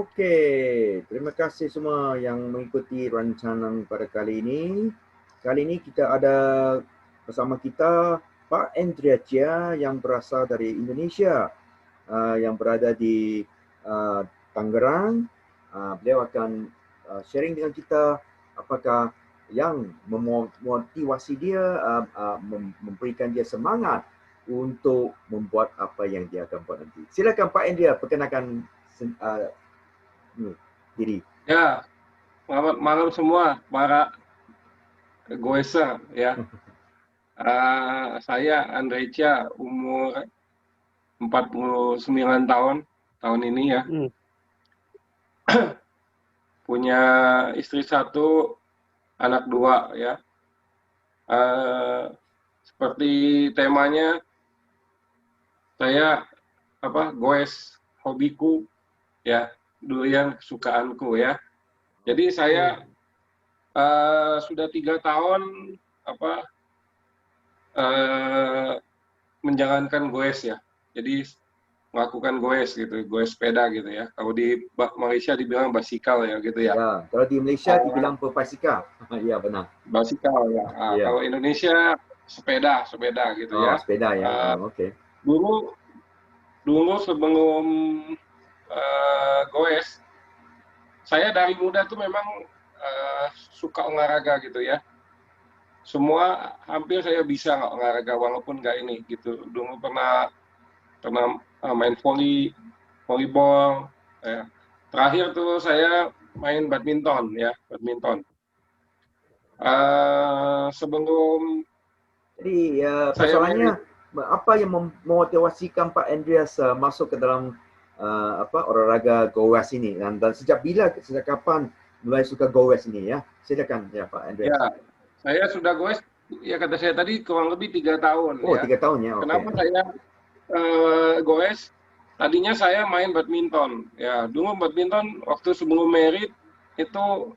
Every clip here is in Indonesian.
Oke, terima kasih semua yang mengikuti rancangan pada kali ini. Kali ini kita ada bersama kita Pak Andrea Chia yang berasal dari Indonesia, yang berada di Tangerang. Beliau akan sharing dengan kita apakah yang memotivasi dia, memberikan dia semangat untuk membuat apa yang dia akan buat nanti. Silakan Pak Andrea, perkenalkan diri. Ya, selamat malam semua para goeser ya. Saya Andre Chia, umur 49 tahun ini ya. Punya istri 1, anak 2 ya. Seperti temanya, saya goes hobiku ya, durian kesukaanku ya. Jadi saya sudah 3 tahun menjalankan goes ya. Jadi melakukan goes gitu, goes sepeda gitu ya. Kalau di Malaysia dibilang basikal ya gitu ya. Ya, kalau di Malaysia dibilang pepasikal. Ya benar. Basikal ya. Kalau Indonesia sepeda gitu ya. Sepeda ya. Oke. Dulu sebelum goes, saya dari muda tuh memang suka olahraga gitu ya. Semua hampir saya bisa olahraga walaupun nggak ini gitu. Dulu pernah main volleyball. Ya. Terakhir tuh saya main badminton ya, sebelum jadi persoalannya apa yang memotivasikan Pak Andreas masuk ke dalam olahraga goes ini, dan sejak kapan mulai suka goes ini ya? Silakan ya Pak Andreas. Ya, saya sudah goes ya, kata saya tadi kurang lebih 3 tahun. Oh, 3 tahun ya. Kenapa saya goes? Tadinya saya main badminton ya. Dulu badminton waktu sebelum merit itu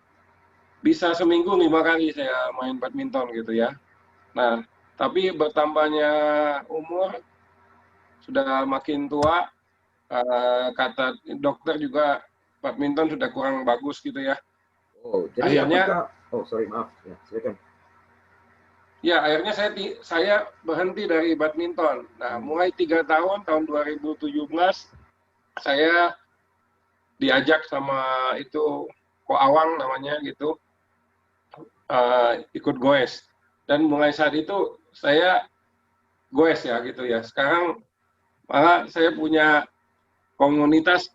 bisa seminggu 5 kali saya main badminton gitu ya. Nah, tapi bertambahnya umur, sudah makin tua, kata dokter juga badminton sudah kurang bagus gitu ya. Oh, jadi akhirnya, maaf ya, silakan. Ya, akhirnya saya berhenti dari badminton. Nah, mulai 3 tahun 2017 saya diajak sama itu Ko Awang namanya gitu, ikut goes. Dan mulai saat itu saya goes ya gitu ya. Sekarang malah saya punya komunitas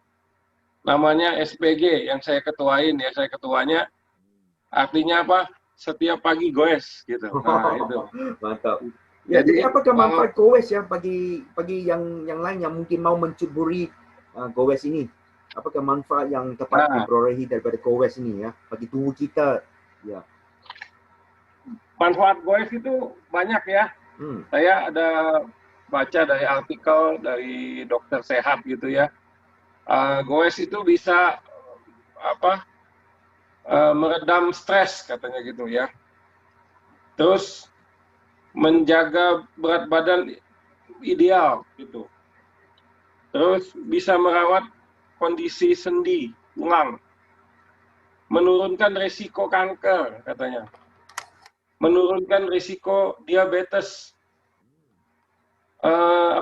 namanya SPG yang saya ketuain ya. Saya ketuanya, artinya apa? Setiap pagi goes gitu. Nah, itu. Mantap. Ya, jadi apakah manfaat goes ya bagi yang lain yang mungkin mau mencuburi goes ini? Apakah manfaat yang dapat diperolehi daripada goes ini ya bagi tubuh kita? Ya. Manfaat goes itu banyak ya. Saya ada baca dari artikel dari dokter sehat gitu ya. Goes itu bisa meredam stres katanya gitu ya. Terus menjaga berat badan ideal gitu. Terus bisa merawat kondisi sendi, tulang. Menurunkan risiko kanker katanya. Menurunkan risiko diabetes.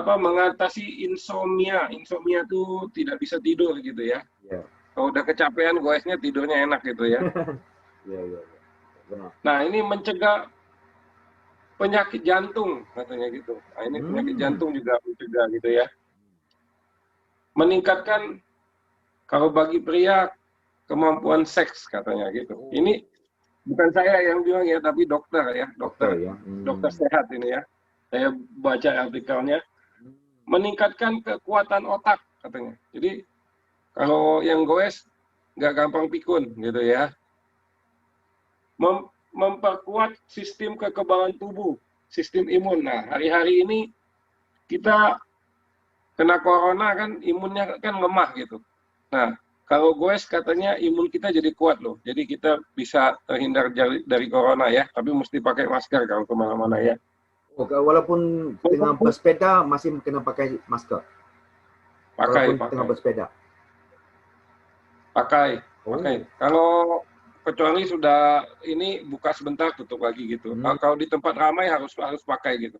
Mengatasi insomnia. Insomnia itu tidak bisa tidur gitu ya. Kalau udah kecapean, goesnya tidurnya enak gitu ya. Benar. Nah, ini mencegah penyakit jantung katanya gitu. Nah, ini penyakit jantung juga mencegah gitu ya. Meningkatkan, kalau bagi pria, kemampuan seks katanya gitu. Ini bukan saya yang bilang ya, tapi dokter ya, dokter sehat ini ya. Saya baca artikelnya. Meningkatkan kekuatan otak katanya. Jadi kalau yang goes nggak gampang pikun gitu ya. Memperkuat sistem kekebalan tubuh, sistem imun. Nah, hari-hari ini kita kena corona kan imunnya kan lemah gitu. Nah, kalau goes katanya imun kita jadi kuat loh. Jadi kita bisa terhindar dari corona ya, tapi mesti pakai masker kalau kemana-mana ya. Walaupun tengah bersepeda masih kena pakai masker. Pakai. Tengah bersepeda. pakai. Oh. Kalau kecuali sudah ini buka sebentar tutup lagi gitu. Kalau di tempat ramai harus pakai gitu.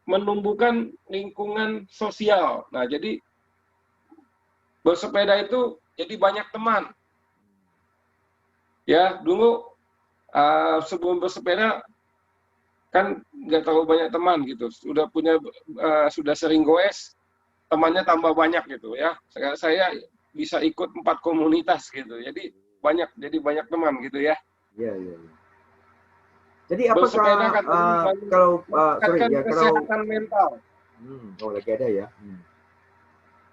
Menumbuhkan lingkungan sosial. Nah, jadi bersepeda itu jadi banyak teman. Ya, dulu sebelum bersepeda kan nggak terlalu banyak teman gitu. Sudah sering goes, temannya tambah banyak gitu ya. Saya bisa ikut 4 komunitas gitu. Jadi banyak teman gitu ya. Iya. Jadi apakah Bersepeda kalau kesehatan mental. Oh, lagi ada ya.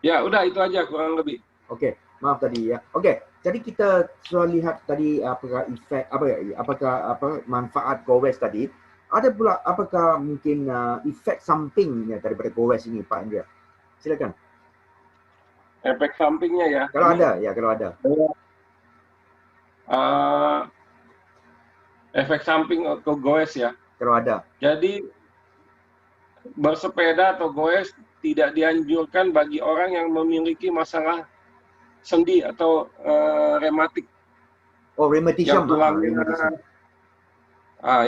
Ya, udah itu aja kurang lebih. Oke, maaf tadi ya. Oke, jadi kita sudah lihat tadi apakah manfaat goes tadi. Ada pula apakah mungkin efek sampingnya daripada goes ini, Pak Indra? Silakan. Efek sampingnya ya. Kalau ada. Efek samping ke goes ya. Kalau ada. Jadi bersepeda atau goes tidak dianjurkan bagi orang yang memiliki masalah sendi atau rematik. Oh, rheumatism. Yang tulangnya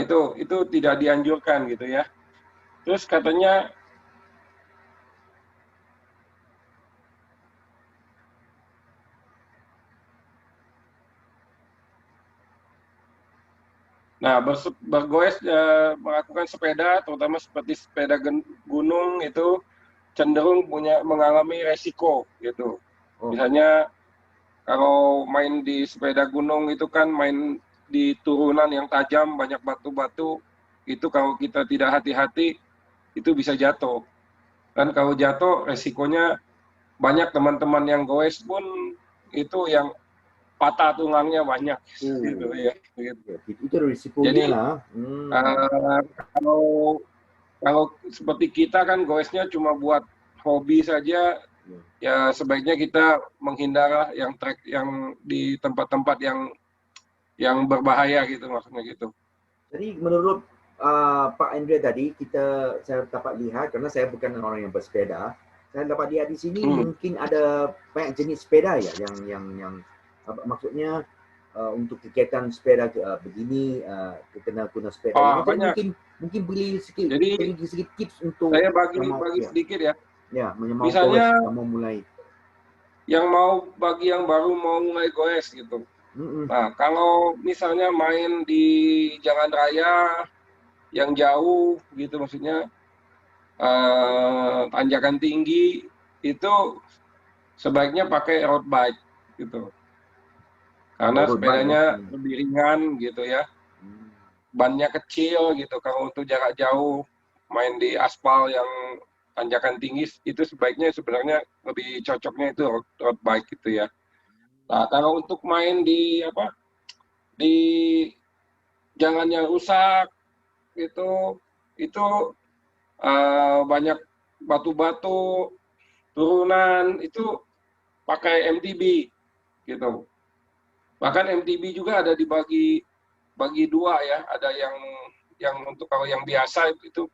itu tidak dianjurkan gitu ya. Terus katanya bergoes melakukan sepeda, terutama seperti sepeda gunung itu cenderung mengalami resiko gitu. Misalnya kalau main di sepeda gunung itu kan main di turunan yang tajam, banyak batu-batu, itu kalau kita tidak hati-hati itu bisa jatuh. Dan kalau jatuh resikonya banyak, teman-teman yang goes pun itu yang patah tulangnya banyak gitu ya. Itu risikonya. Jadi kalau seperti kita kan goesnya cuma buat hobi saja, ya sebaiknya kita menghindar yang trek yang di tempat-tempat yang berbahaya gitu, maksudnya gitu. Jadi menurut Pak Andre tadi, saya dapat lihat, karena saya bukan orang yang bersepeda, saya dapat lihat di sini mungkin ada banyak jenis sepeda ya, yang maksudnya untuk kegiatan sepeda begini, kena guna sepeda. Jadi mungkin beli sedikit tips untuk saya bagi sedikit ya. Ya, misalnya mau mulai. Bagi yang baru mau mulai goes gitu. Nah, kalau misalnya main di jalan raya yang jauh gitu, maksudnya tanjakan tinggi, itu sebaiknya pakai road bike gitu. Karena sepedanya lebih ringan gitu ya. Bannya kecil gitu. Kalau untuk jarak jauh main di aspal yang tanjakan tinggi, itu sebenarnya lebih cocoknya itu road bike gitu ya. Nah, kalau untuk main di jalan yang rusak itu banyak batu-batu, turunan, itu pakai MTB gitu. Bahkan MTB juga ada dibagi dua ya. Ada yang untuk kalau yang biasa itu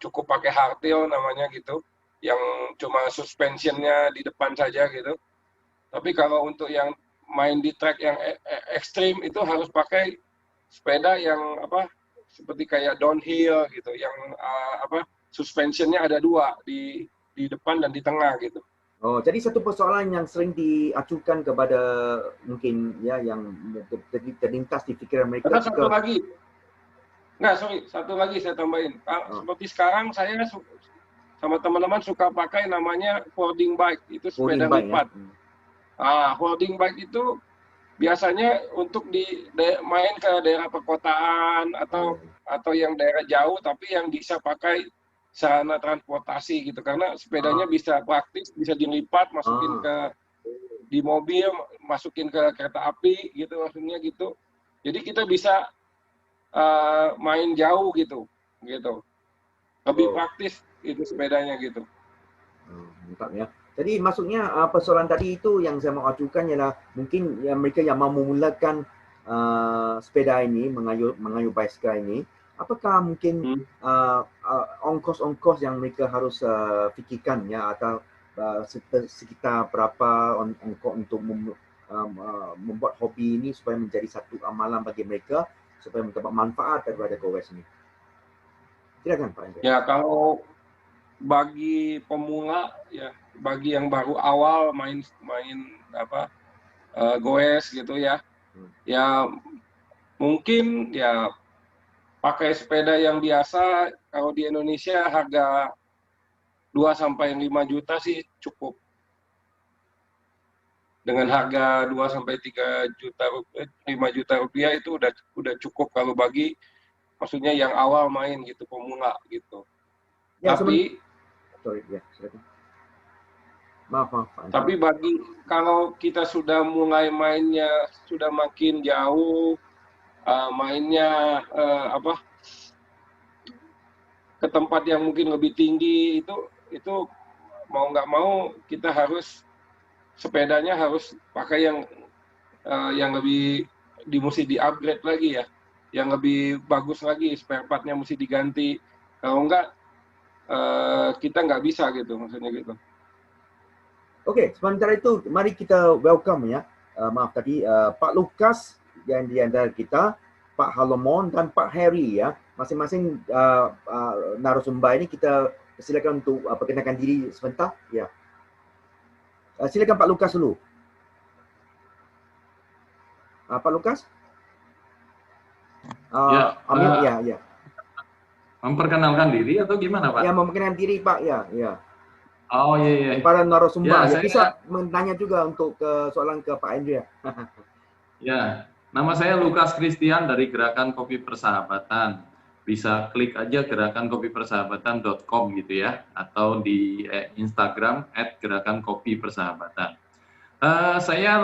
cukup pakai hardtail namanya gitu, yang cuma suspensionnya di depan saja gitu. Tapi kalau untuk yang main di track yang ekstrim itu harus pakai sepeda yang seperti kayak downhill gitu, yang suspensionnya ada dua di depan dan di tengah gitu. Oh, jadi satu persoalan yang sering diacukan kepada mungkin ya yang terlintas di pikiran mereka. Satu lagi saya tambahin. Seperti sekarang saya sama teman-teman suka pakai namanya folding bike, itu sepeda lipat. Ya? Folding bike itu biasanya untuk main ke daerah perkotaan atau yang daerah jauh, tapi yang bisa pakai sarana transportasi gitu, karena sepedanya bisa praktis, bisa dilipat, masukin di mobil, masukin ke kereta api gitu, maksudnya gitu. Jadi kita bisa main jauh gitu, lebih praktis itu sepedanya gitu. Mantap ya. Jadi maksudnya persoalan tadi itu yang saya mau ajukan ialah mungkin mereka yang mau memulakan sepeda ini, mengayuh bicycle ini, apakah mungkin ongkos-ongkos yang mereka harus fikirkan ya, atau sekitar berapa ongkos untuk membuat hobi ini supaya menjadi satu amalan bagi mereka supaya mendapat manfaat daripada GoWest ini. Silakan Pak Andre. Ya, kalau bagi pemula ya, bagi yang baru awal main goes gitu ya, ya mungkin ya pakai sepeda yang biasa. Kalau di Indonesia harga 2-5 juta sih cukup. Dengan harga 2-3 juta, 5 juta rupiah itu udah cukup kalau bagi, maksudnya yang awal main gitu, pemula gitu. Ya, Tapi sorry, ya, silakan. Maaf. Tapi kalau kita sudah mulai mainnya, sudah makin jauh, mainnya ke tempat yang mungkin lebih tinggi, itu mau nggak mau kita sepedanya harus pakai yang lebih mesti di-upgrade lagi ya, yang lebih bagus lagi, spare part-nya mesti diganti. Kalau enggak, kita nggak bisa gitu, maksudnya gitu. Oke, sementara itu mari kita welcome ya. Maaf tadi Pak Lukas yang di antara kita, Pak Halomon dan Pak Harry ya. Masing-masing narasumber ini kita silakan untuk perkenalkan diri sebentar ya. Silakan Pak Lukas dulu. Pak Lukas? Ya. Memperkenalkan diri atau gimana Pak? Ya, memperkenalkan diri Pak ya. Oh iya. Para narasumber ya, bisa bertanya juga untuk soalan ke Pak Andrea. Ya, nama saya Lukas Christian dari Gerakan Kopi Persahabatan. Bisa klik aja gerakankopipersahabatan.com gitu ya, atau di Instagram @gerakankopipersahabatan. Saya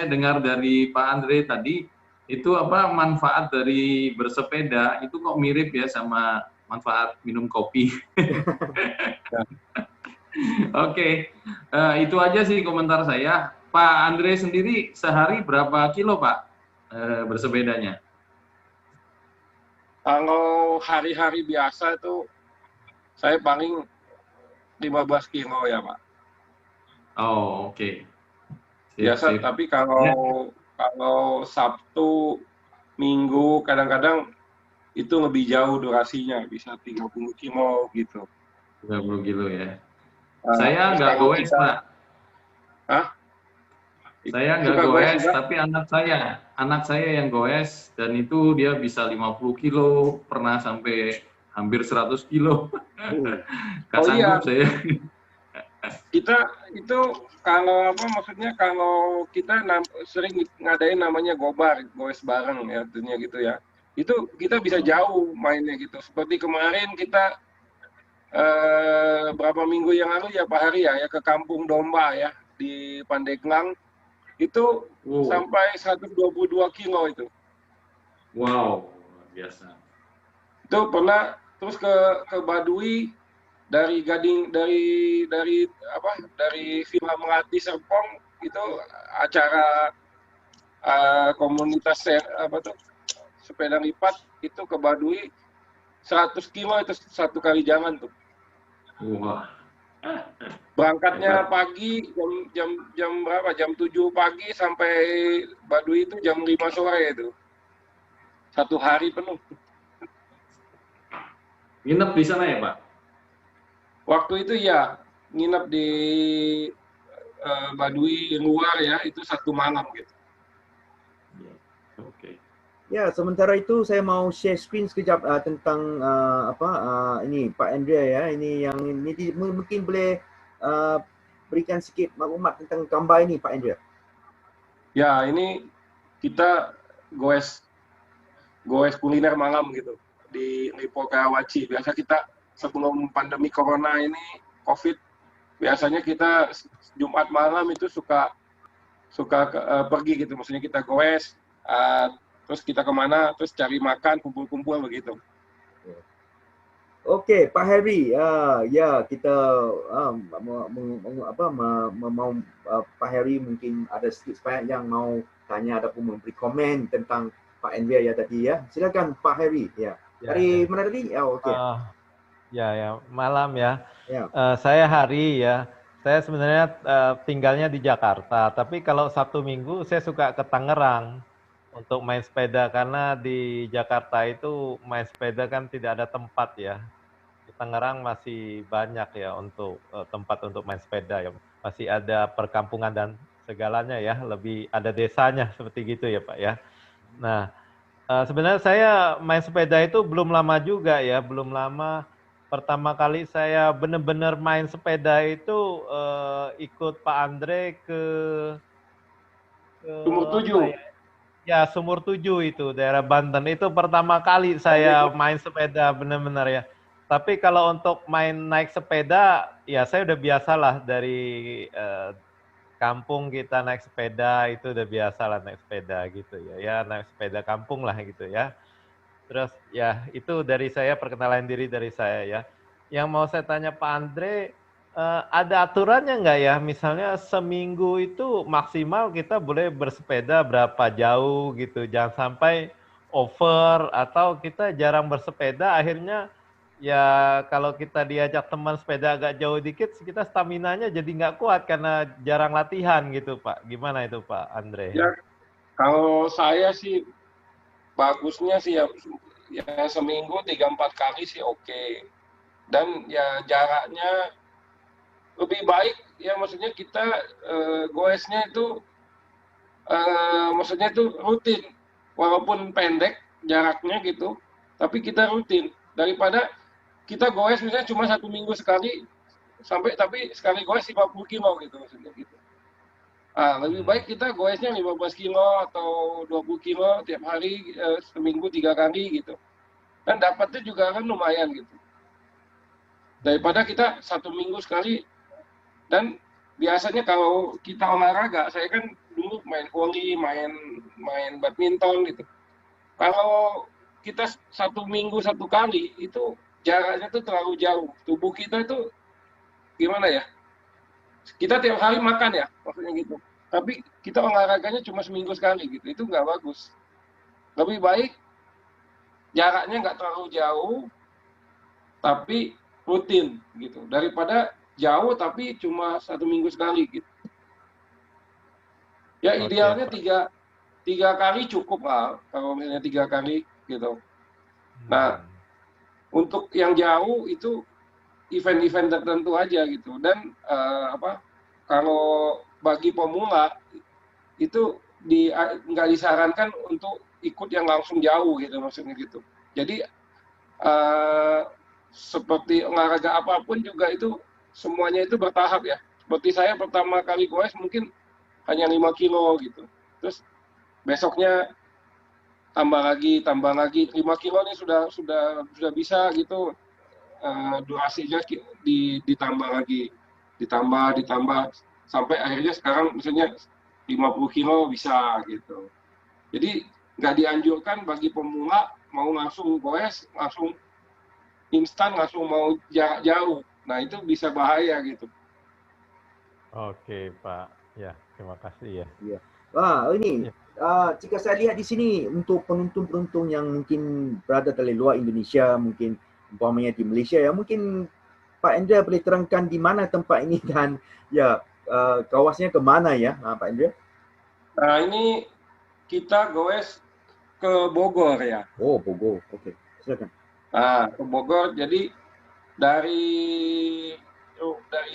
dengar dari Pak Andre tadi, itu manfaat dari bersepeda itu kok mirip ya sama manfaat minum kopi. Oke, itu aja sih komentar saya. Pak Andre sendiri sehari berapa kilo Pak bersepedanya? Kalau hari-hari biasa itu saya paling 15 kilo ya Pak. Oh oke. Biasa, tapi kalau Sabtu, Minggu kadang-kadang itu lebih jauh durasinya, bisa 30 kilo gitu. 30 kilo ya. Saya nggak goes Pak. Hah? Saya nggak goes, tapi anak saya yang goes, dan itu dia bisa 50 kilo, pernah sampai hampir 100 kilo. Nggak sanggup saya. Kita itu kalau maksudnya kalau kita sering ngadain namanya goes bareng ya, artinya gitu ya. Itu kita bisa jauh mainnya gitu. Seperti kemarin kita berapa minggu yang lalu ya Pak Hari ya ke Kampung Domba ya di Pandeglang. Itu sampai 122 kilo itu. Wow, biasa. Itu pernah terus ke Baduy dari Villa Melati Serpong, itu acara komunitas sepeda lipat itu ke Baduy 100 kilo itu satu kali jalan tuh. Wah. Berangkatnya pagi jam berapa? Jam 7 pagi sampai Baduy itu jam 5 sore itu. Satu hari penuh. Nginep di sana ya, Pak? Waktu itu ya, nginep di Baduy luar ya, itu 1 malam gitu. Oke. Ya, sementara itu saya mau share screen sekejap tentang ini Pak Andrea ya. Ini yang ini mungkin boleh berikan sedikit maklumat tentang gambar ini Pak Andrea. Ya, ini kita goes kuliner malam gitu di Lipo Karawaci. Biasa kita sebelum pandemi corona ini, COVID, biasanya kita Jumat malam itu suka pergi gitu, maksudnya kita goes, terus kita kemana, terus cari makan, kumpul-kumpul begitu. Oke, Pak Harry, ya kita mau Pak Harry mungkin ada sedikit yang mau tanya ataupun memberi komen tentang Pak Andrea ya tadi ya. Silakan Pak Harry ya. Dari mana tadi? Oke. Ya, malam ya. Ya. Saya Hari ya. Saya sebenarnya tinggalnya di Jakarta, tapi kalau Sabtu Minggu saya suka ke Tangerang untuk main sepeda karena di Jakarta itu main sepeda kan tidak ada tempat ya. Di Tangerang masih banyak ya untuk tempat untuk main sepeda ya. Masih ada perkampungan dan segalanya ya, lebih ada desanya seperti gitu ya Pak ya. Nah, sebenarnya saya main sepeda itu belum lama juga ya, belum lama. Pertama kali saya benar-benar main sepeda itu ikut Pak Andre ke Sumur apa 7. ya? Ya, Sumur 7 itu daerah Banten. Itu pertama kali saya main sepeda benar-benar ya. Tapi kalau untuk main naik sepeda, ya saya udah biasalah dari kampung kita naik sepeda itu udah biasa lah naik sepeda gitu ya. Ya naik sepeda kampung lah gitu ya. Terus ya itu dari saya perkenalan diri dari saya ya. Yang mau saya tanya Pak Andre, ada aturannya nggak ya? Misalnya seminggu itu maksimal kita boleh bersepeda berapa jauh gitu. Jangan sampai over atau kita jarang bersepeda akhirnya ya kalau kita diajak teman sepeda agak jauh dikit kita staminanya jadi nggak kuat karena jarang latihan gitu Pak. Gimana itu Pak Andre? Ya, kalau saya sih bagusnya sih ya seminggu 3-4 kali sih oke. Dan ya jaraknya lebih baik ya, maksudnya kita goesnya itu maksudnya itu rutin, walaupun pendek jaraknya gitu, tapi kita rutin daripada kita goes misalnya cuma 1 minggu sekali tapi sekali goes 50 kilo gitu maksudnya gitu. Lebih baik kita goesnya 15 kilo atau 20 kilo tiap hari, seminggu 3 kali gitu. Dan dapatnya juga kan lumayan gitu. Daripada kita 1 minggu sekali. Dan biasanya kalau kita olahraga, saya kan dulu main voli, main badminton gitu. Kalau kita 1 minggu 1 kali, itu jaraknya tuh terlalu jauh. Tubuh kita itu gimana ya? Kita tiap hari makan ya, maksudnya gitu. Tapi kita olahraganya cuma seminggu sekali gitu, itu nggak bagus. Lebih baik jaraknya nggak terlalu jauh, tapi rutin gitu. Daripada jauh tapi cuma 1 minggu sekali gitu. Ya idealnya tiga kali cukup lah, kalau misalnya 3 kali gitu. Nah, untuk yang jauh itu event-event tertentu aja gitu. Dan kalau bagi pemula itu nggak disarankan untuk ikut yang langsung jauh gitu maksudnya gitu. Jadi seperti olahraga apapun juga itu semuanya itu bertahap ya. Seperti saya pertama kali goes mungkin hanya 5 kilo gitu. Terus besoknya tambah lagi 5 kilo ini sudah bisa gitu. Durasinya ditambah lagi, ditambah sampai akhirnya sekarang misalnya 50 kilo bisa gitu. Jadi nggak dianjurkan bagi pemula mau langsung goes, langsung instan, langsung mau jarak jauh. Nah itu bisa bahaya gitu. Oke Pak, ya terima kasih ya. Iya. Wah ini jika saya lihat di sini untuk penonton-penonton yang mungkin berada dari luar Indonesia, mungkin umpamanya di Malaysia ya, mungkin Pak Endra boleh terangkan di mana tempat ini dan ya kawasannya ke mana ya Pak Endra? Nah ini kita goes ke Bogor ya. Oh Bogor, oke. Silakan. Ke Bogor, jadi dari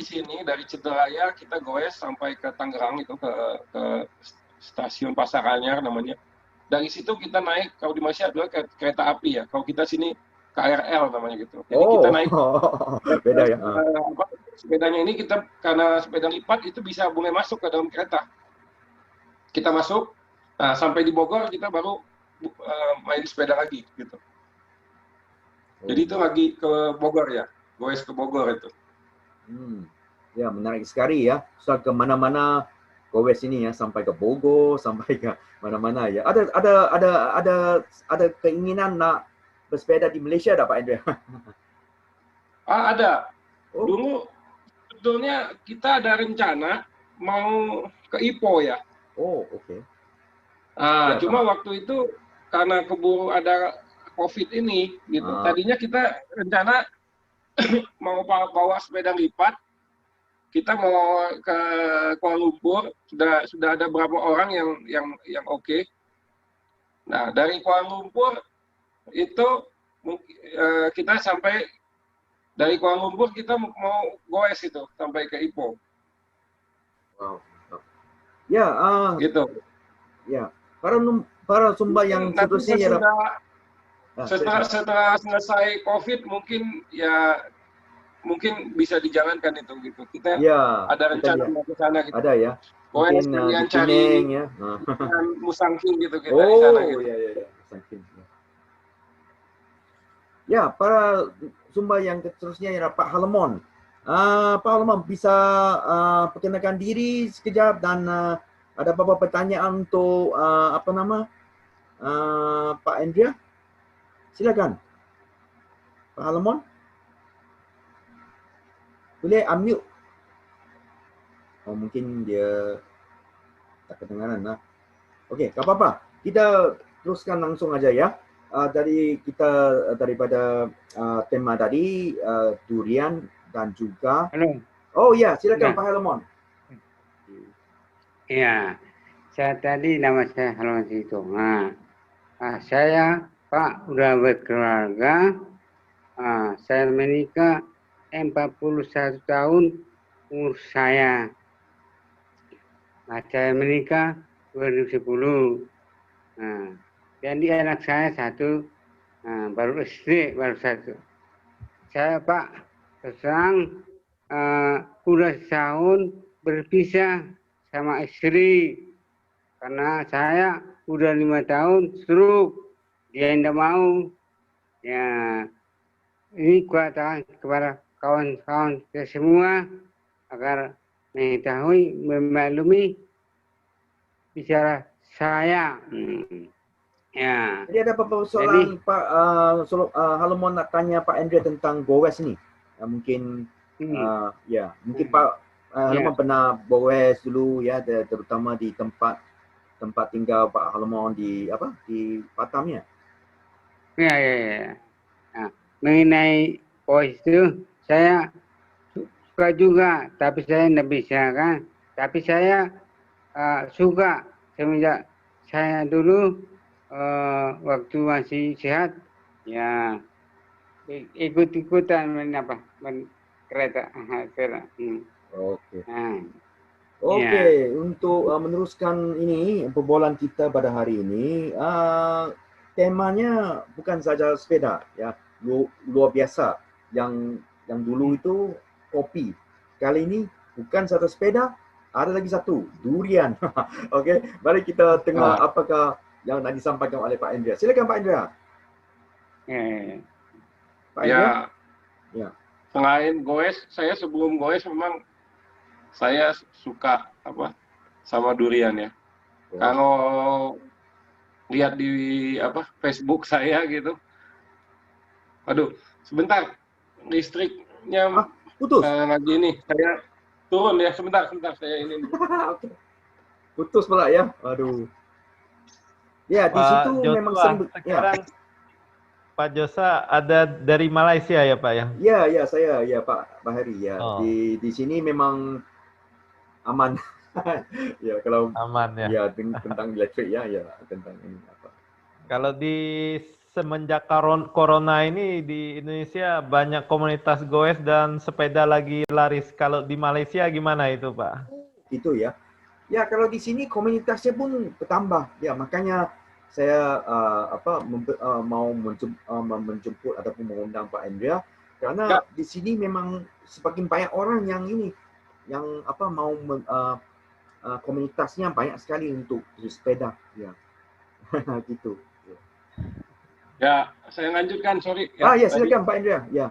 sini dari Cederaya kita goes sampai ke Tangerang itu ke stasiun Pasar Anyar namanya. Dari situ kita naik, kalau di Malaysia adalah kereta api ya. Kalau kita sini KRL namanya gitu. Jadi kita naik beda ya. Sepedanya ini kita karena sepeda lipat itu bisa boleh masuk ke dalam kereta. Kita masuk, nah sampai di Bogor kita baru main sepeda lagi gitu. Jadi itu lagi ke Bogor ya, goes ke Bogor itu. Ya menarik sekali ya. Soal ke mana-mana goes ini ya, sampai ke Bogor, sampai ke mana-mana ya. Ada keinginan nak bersepeda di Malaysia tak Pak Endra? Ada. Dulu sebetulnya kita ada rencana mau ke Ipoh ya. Oh oke. Cuma waktu itu karena keburu ada COVID ini gitu. Tadinya kita rencana mau bawa sepeda lipat, kita mau ke Kuala Lumpur, sudah ada berapa orang yang oke. Nah, dari Kuala Lumpur itu kita sampai dari Kuala Lumpur kita mau goes itu sampai ke Ipoh. Wow. Ya, Gitu. ya. Para sumber yang Nanti seterusnya setelah selesai COVID mungkin bisa dijalankan itu gitu. Kita ada rencana mau ke sana gitu. Ada ya. Mungkin di cari ya. Musangking gitu kita di sana gitu. Ya. Musangking. Ya, para sumber yang seterusnya ya Pak Halemon. Pak Halemon bisa perkenalkan diri sekejap dan ada beberapa pertanyaan untuk Pak Andrea. Silakan. Pak Halemon. Boleh unmute. Oh, mungkin dia tak kedengaran lah. Okey, tak apa-apa. Kita teruskan langsung aja ya. Daripada tema tadi durian dan juga. Halo. Oh ya, silakan Pak Halemon. Ya, nama saya Halemon Sitonga. Saya Pak udah berkeluarga. Saya menikah 41 tahun umur saya. Saya menikah 2010. Jadi anak saya satu, baru SD, baru satu. Saya Pak terserang udah setahun berpisah sama istri. Karena saya udah 5 tahun stroke, dia tidak mau. Ya, ini kuatan kepada kawan-kawan kita semua agar mengetahui, memaklumi bicara saya. Ya. Jadi ada apa soalan Pak Halemon nak tanya Pak Andrea tentang goes ni? Mungkin mungkin Pak Halemon pernah goes dulu ya, terutama di tempat tinggal Pak Halemon di Batam ya. Ya. Nah, mengenai goes itu saya suka juga, tapi saya tidak bisa kan. Tapi saya suka semenjak saya dulu waktu masih sehat, ya ikut-ikutan kereta. Oke. Oke, untuk meneruskan ini perbualan kita pada hari ini, temanya bukan saja sepeda ya, luar biasa. Yang dulu itu kopi. Kali ini bukan saja sepeda, ada lagi satu, durian. Okey, mari kita tengok apakah yang nak disampaikan oleh Pak Andrea. Silakan Pak Andrea. Pak Andrea. Ya. Selain goes, saya sebelum goes memang saya suka sama durian ya. Kalau lihat di Facebook saya gitu. Aduh, sebentar. Listriknya putus. Lagi ini saya turun ya, sebentar saya ini. Putus pula ya. Aduh. Ya, di situ memang sekarang Pak Josa ada dari Malaysia ya Pak ya? Ya, saya ya Pak Bahari ya. Di sini memang aman. Ya, kalau aman ya. Ya, tentang elektrik ya tentang ini apa. Kalau di semenjak corona ini di Indonesia banyak komunitas goes dan sepeda lagi laris. Kalau di Malaysia gimana itu Pak? Itu ya. Ya, kalau di sini komunitasnya pun bertambah. Ya, makanya saya mau menjemput ataupun mengundang Pak Andrea karena di sini memang semakin banyak orang yang mau komunitasnya banyak sekali untuk bersepeda ya. Gitu. Ya, saya lanjutkan, sorry. Ya, silakan Pak Andrea. Ya.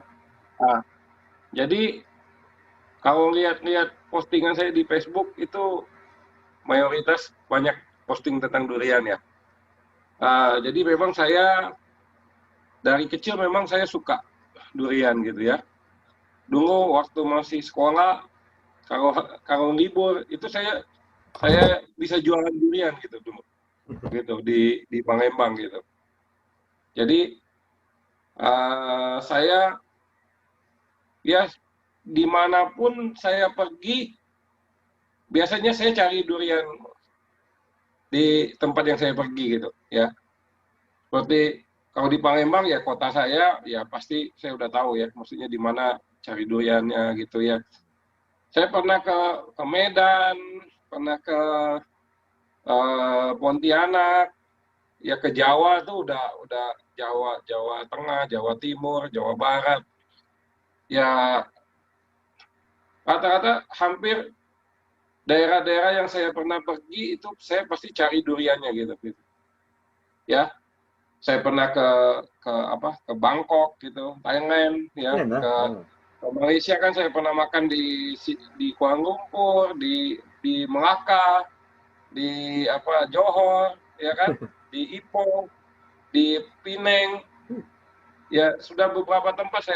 Jadi kalau lihat postingan saya di Facebook itu mayoritas banyak posting tentang durian ya. Jadi memang saya dari kecil memang saya suka durian gitu ya. Dulu waktu masih sekolah kalau libur itu saya bisa jualan durian gitu dulu. Gitu di Palembang gitu. Jadi saya ya dimanapun saya pergi, biasanya saya cari durian di tempat yang saya pergi gitu ya. Seperti kalau di Palembang ya kota saya, ya pasti saya udah tahu ya, maksudnya di mana cari duriannya gitu ya. Saya pernah ke Medan, pernah ke Pontianak, ya ke Jawa tuh udah Jawa Tengah, Jawa Timur, Jawa Barat. Ya rata-rata hampir daerah-daerah yang saya pernah pergi itu saya pasti cari duriannya gitu. Ya, saya pernah ke Bangkok gitu, Thailand ya, ke Malaysia kan saya pernah makan di Kuala Lumpur, di Melaka, di Johor ya kan, di Ipoh, di Pineng. Ya sudah beberapa tempat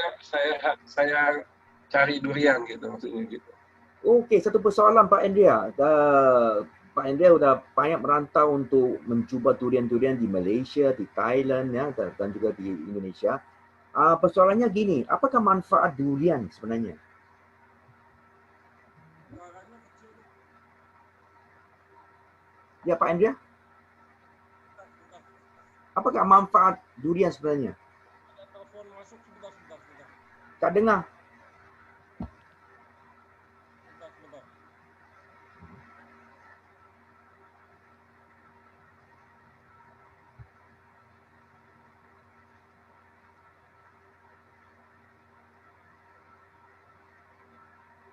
saya cari durian gitu maksudnya gitu. Oke, satu persoalan Pak Andrea. Pak Andrea udah banyak merantau untuk mencuba durian-durian di Malaysia, di Thailand ya, dan juga di Indonesia. Persoalannya gini, apakah manfaat durian sebenarnya? Ya Pak Andrea? Apakah manfaat durian sebenarnya? Tak dengar.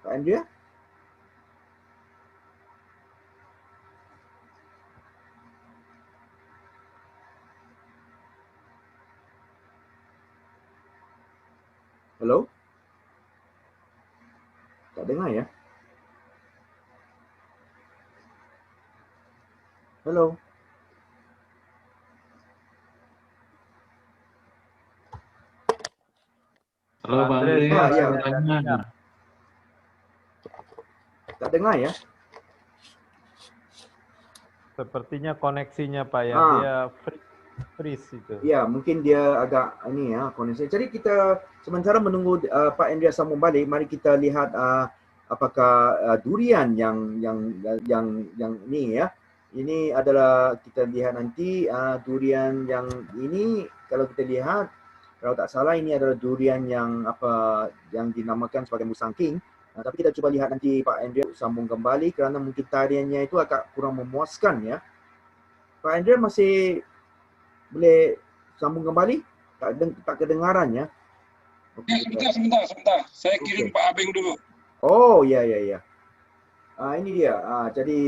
Pak Andrea? Halo? Tak dengar ya? Halo? Halo Pak Andre, Andre, ya. suaranya. Tak dengar ya? Sepertinya koneksinya Pak ya, dia freeze itu. Ya, mungkin dia agak ini ya koneksi. Jadi kita sementara menunggu Pak Andrea sambung balik, mari kita lihat apakah durian yang ini ya. Ini adalah kita lihat nanti durian yang ini kalau kita lihat kalau tak salah ini adalah durian yang yang dinamakan sebagai Musang King. Tapi kita coba lihat nanti Pak Andrea sambung kembali kerana mungkin tariannya itu agak kurang memuaskan ya. Pak Andrea masih boleh sambung kembali? Tak kedengaran ya? Ya sebentar. Saya kirim Pak Abeng dulu. Oh ya. Ini dia. Jadi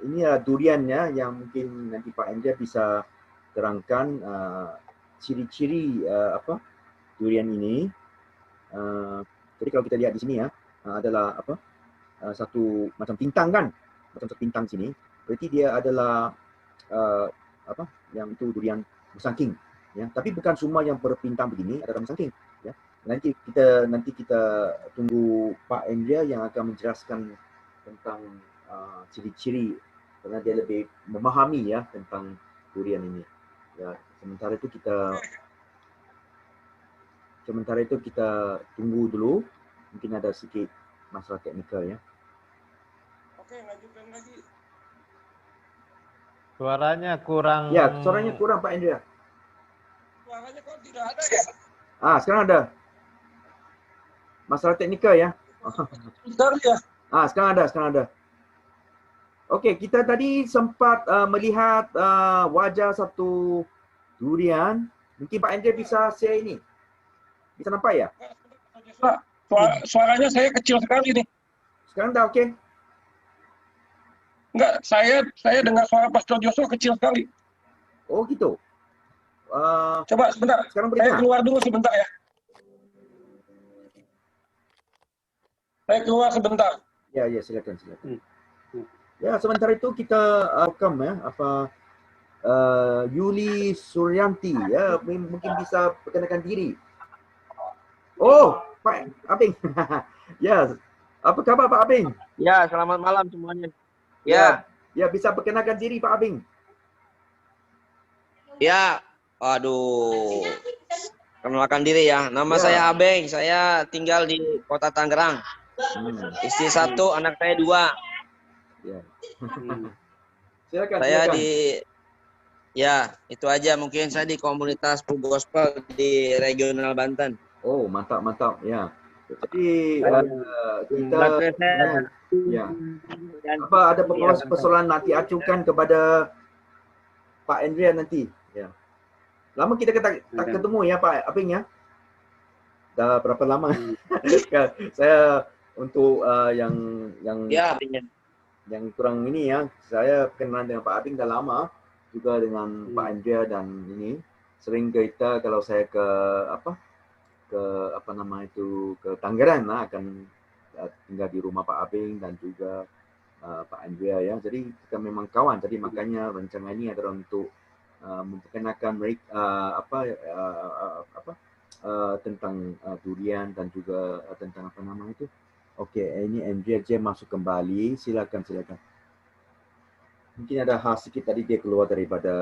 ini duriannya yang mungkin nanti Pak Andrea bisa terangkan ciri-ciri durian ini. Jadi kalau kita lihat di sini ya adalah satu macam pintang kan? Macam satu pintang sini. Berarti dia adalah yang itu durian Musang King ya, tapi bukan semua yang berpintang begini adalah Musang King ya. Nanti kita tunggu Pak Andrea yang akan menjelaskan tentang ciri-ciri karena dia lebih memahami ya tentang durian ini ya. Sementara itu kita tunggu dulu, mungkin ada sedikit masalah teknikal ya. Oke, lanjutkan lagi. Suaranya kurang. Ya, suaranya kurang Pak Andrea. Suaranya kok tidak ada ya? Sekarang ada. Masalah teknikal ya. Bentar ya. Sekarang ada. Okey, kita tadi sempat melihat wajah satu durian. Mungkin Pak Andrea bisa share ini. Bisa nampak ya? Suaranya saya kecil sekali nih. Sekarang dah okey? Enggak, saya dengar suara Pastor Joshua kecil sekali. Oh gitu. Coba sebentar. Sekarang Saya keluar dulu sebentar ya. Saya keluar sebentar. Ya, silakan. Ya, sementara itu kita welcome ya Yuli Suryanti ya, mungkin bisa perkenalkan diri. Oh, Pak Abing. Ya, apa kabar Pak Abing? Ya, selamat malam semuanya. Ya, bisa perkenalkan diri Pak Abing. Ya, aduh. Perkenalkan diri ya. Nama Ya. saya Abeng. Saya tinggal di Kota Tangerang. Istri 1, anak saya 2. Ya. Hmm. Silakan, Saya silakan. di ya, itu aja mungkin saya di komunitas Pu Gospel di regional Banten. Oh, mantap, mantap. Ya. Jadi kita Baterai saya ya. Apa ada persoalan nanti acukan kepada Pak Andrea nanti. Ya. Lama kita tak ketemu ya Pak Aping ya. Dah berapa lama? Saya untuk yang ya, kurang ini ya, saya kenalan dengan Pak Aping dah lama, juga dengan Pak Andrea dan ini sering kita kalau saya ke ke Tangerang lah, akan tinggal di rumah Pak Aping dan juga Pak Andrea ya. Jadi kita memang kawan. Jadi makanya rencana ini adalah untuk memperkenalkan mereka tentang durian dan juga tentang apa nama itu. Okey, ini Andrea J masuk kembali. Silakan. Mungkin ada hal sedikit tadi dia keluar daripada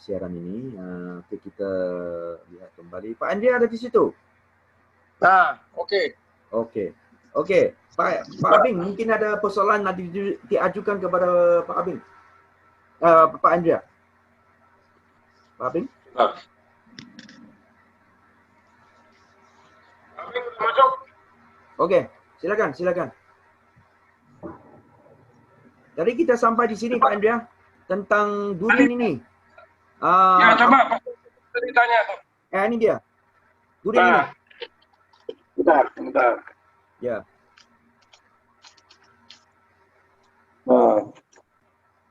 siaran ini. Oke, kita lihat kembali. Pak Andrea ada di situ. Nah, oke. Okey. Pak Abing, mungkin ada persoalan nak diajukan kepada Pak Abing. Pak Andrea. Pak Abing? Abing masuk. Okey, silakan. Jadi kita sampai di sini Pak Andrea tentang durian ini. Ya, coba Pak ditanya tuh. Ini dia. Durian ini. Bentar. Ya.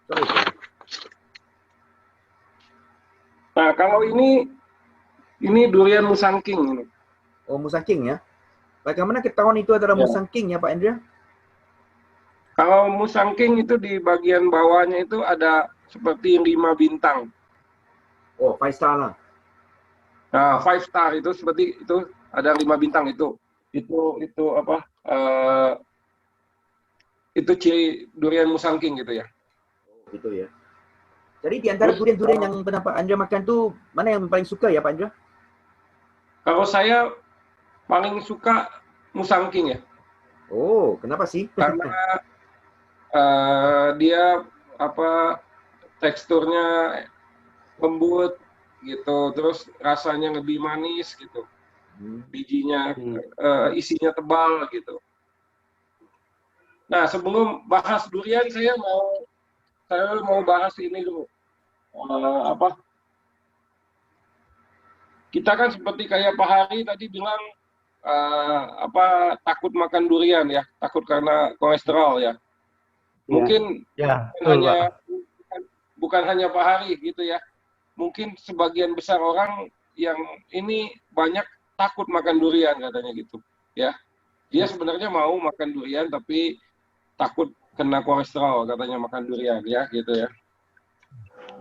Sorry. Nah, kalau ini durian musangking ini. Oh, musangking ya. Bagaimana ketahuan itu adalah Ya. musangking ya Pak Andrea? Kalau musangking itu di bagian bawahnya itu ada seperti 5 bintang. Oh, 5 star lah. Nah, 5 star itu seperti itu ada 5 bintang itu. Itu apa? Itu ciri durian musangking gitu ya. Gitu ya. Jadi di antara durian-durian yang pernah Pak Andrea makan tuh mana yang paling suka ya Pak Andrea? Kalau saya paling suka musangking ya. Oh, kenapa sih? Karena dia apa teksturnya lembut gitu, terus rasanya lebih manis gitu. Bijinya isinya tebal gitu. Nah, sebelum bahas durian saya mau bahas ini dulu. Kita kan seperti kayak Pak Hari tadi bilang takut makan durian ya, takut karena kolesterol ya. Mungkin bukan hanya Pak Hari gitu ya. Mungkin sebagian besar orang yang ini banyak takut makan durian katanya gitu ya. Dia sebenarnya mau makan durian tapi takut kena kolesterol katanya makan durian ya gitu ya.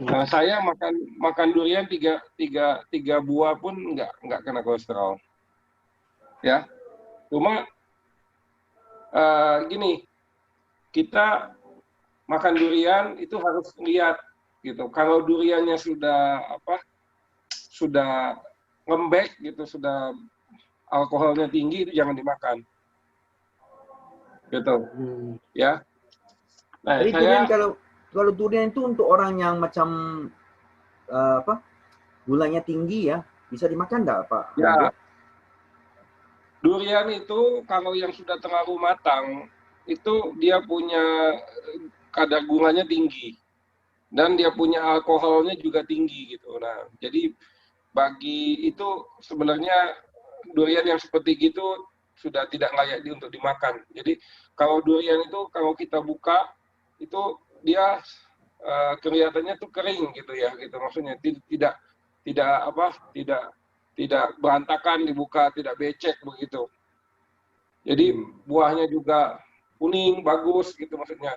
Nah, saya makan durian tiga buah pun nggak kena kolesterol ya. Cuma gini, kita makan durian itu harus lihat gitu. Kalau duriannya sudah lembek gitu, sudah alkoholnya tinggi, itu jangan dimakan. Gitu. Ya. Nah, jadi durian kalau durian itu untuk orang yang macam gulanya tinggi ya, bisa dimakan enggak Pak? Ya. Durian itu kalau yang sudah terlalu matang itu dia punya kadar gulanya tinggi dan dia punya alkoholnya juga tinggi gitu. Nah, jadi bagi itu sebenarnya durian yang seperti gitu sudah tidak layak untuk dimakan. Jadi kalau durian itu kalau kita buka itu dia kelihatannya tuh kering gitu ya, gitu maksudnya tidak berantakan dibuka, tidak becek begitu. Jadi buahnya juga kuning, bagus gitu maksudnya.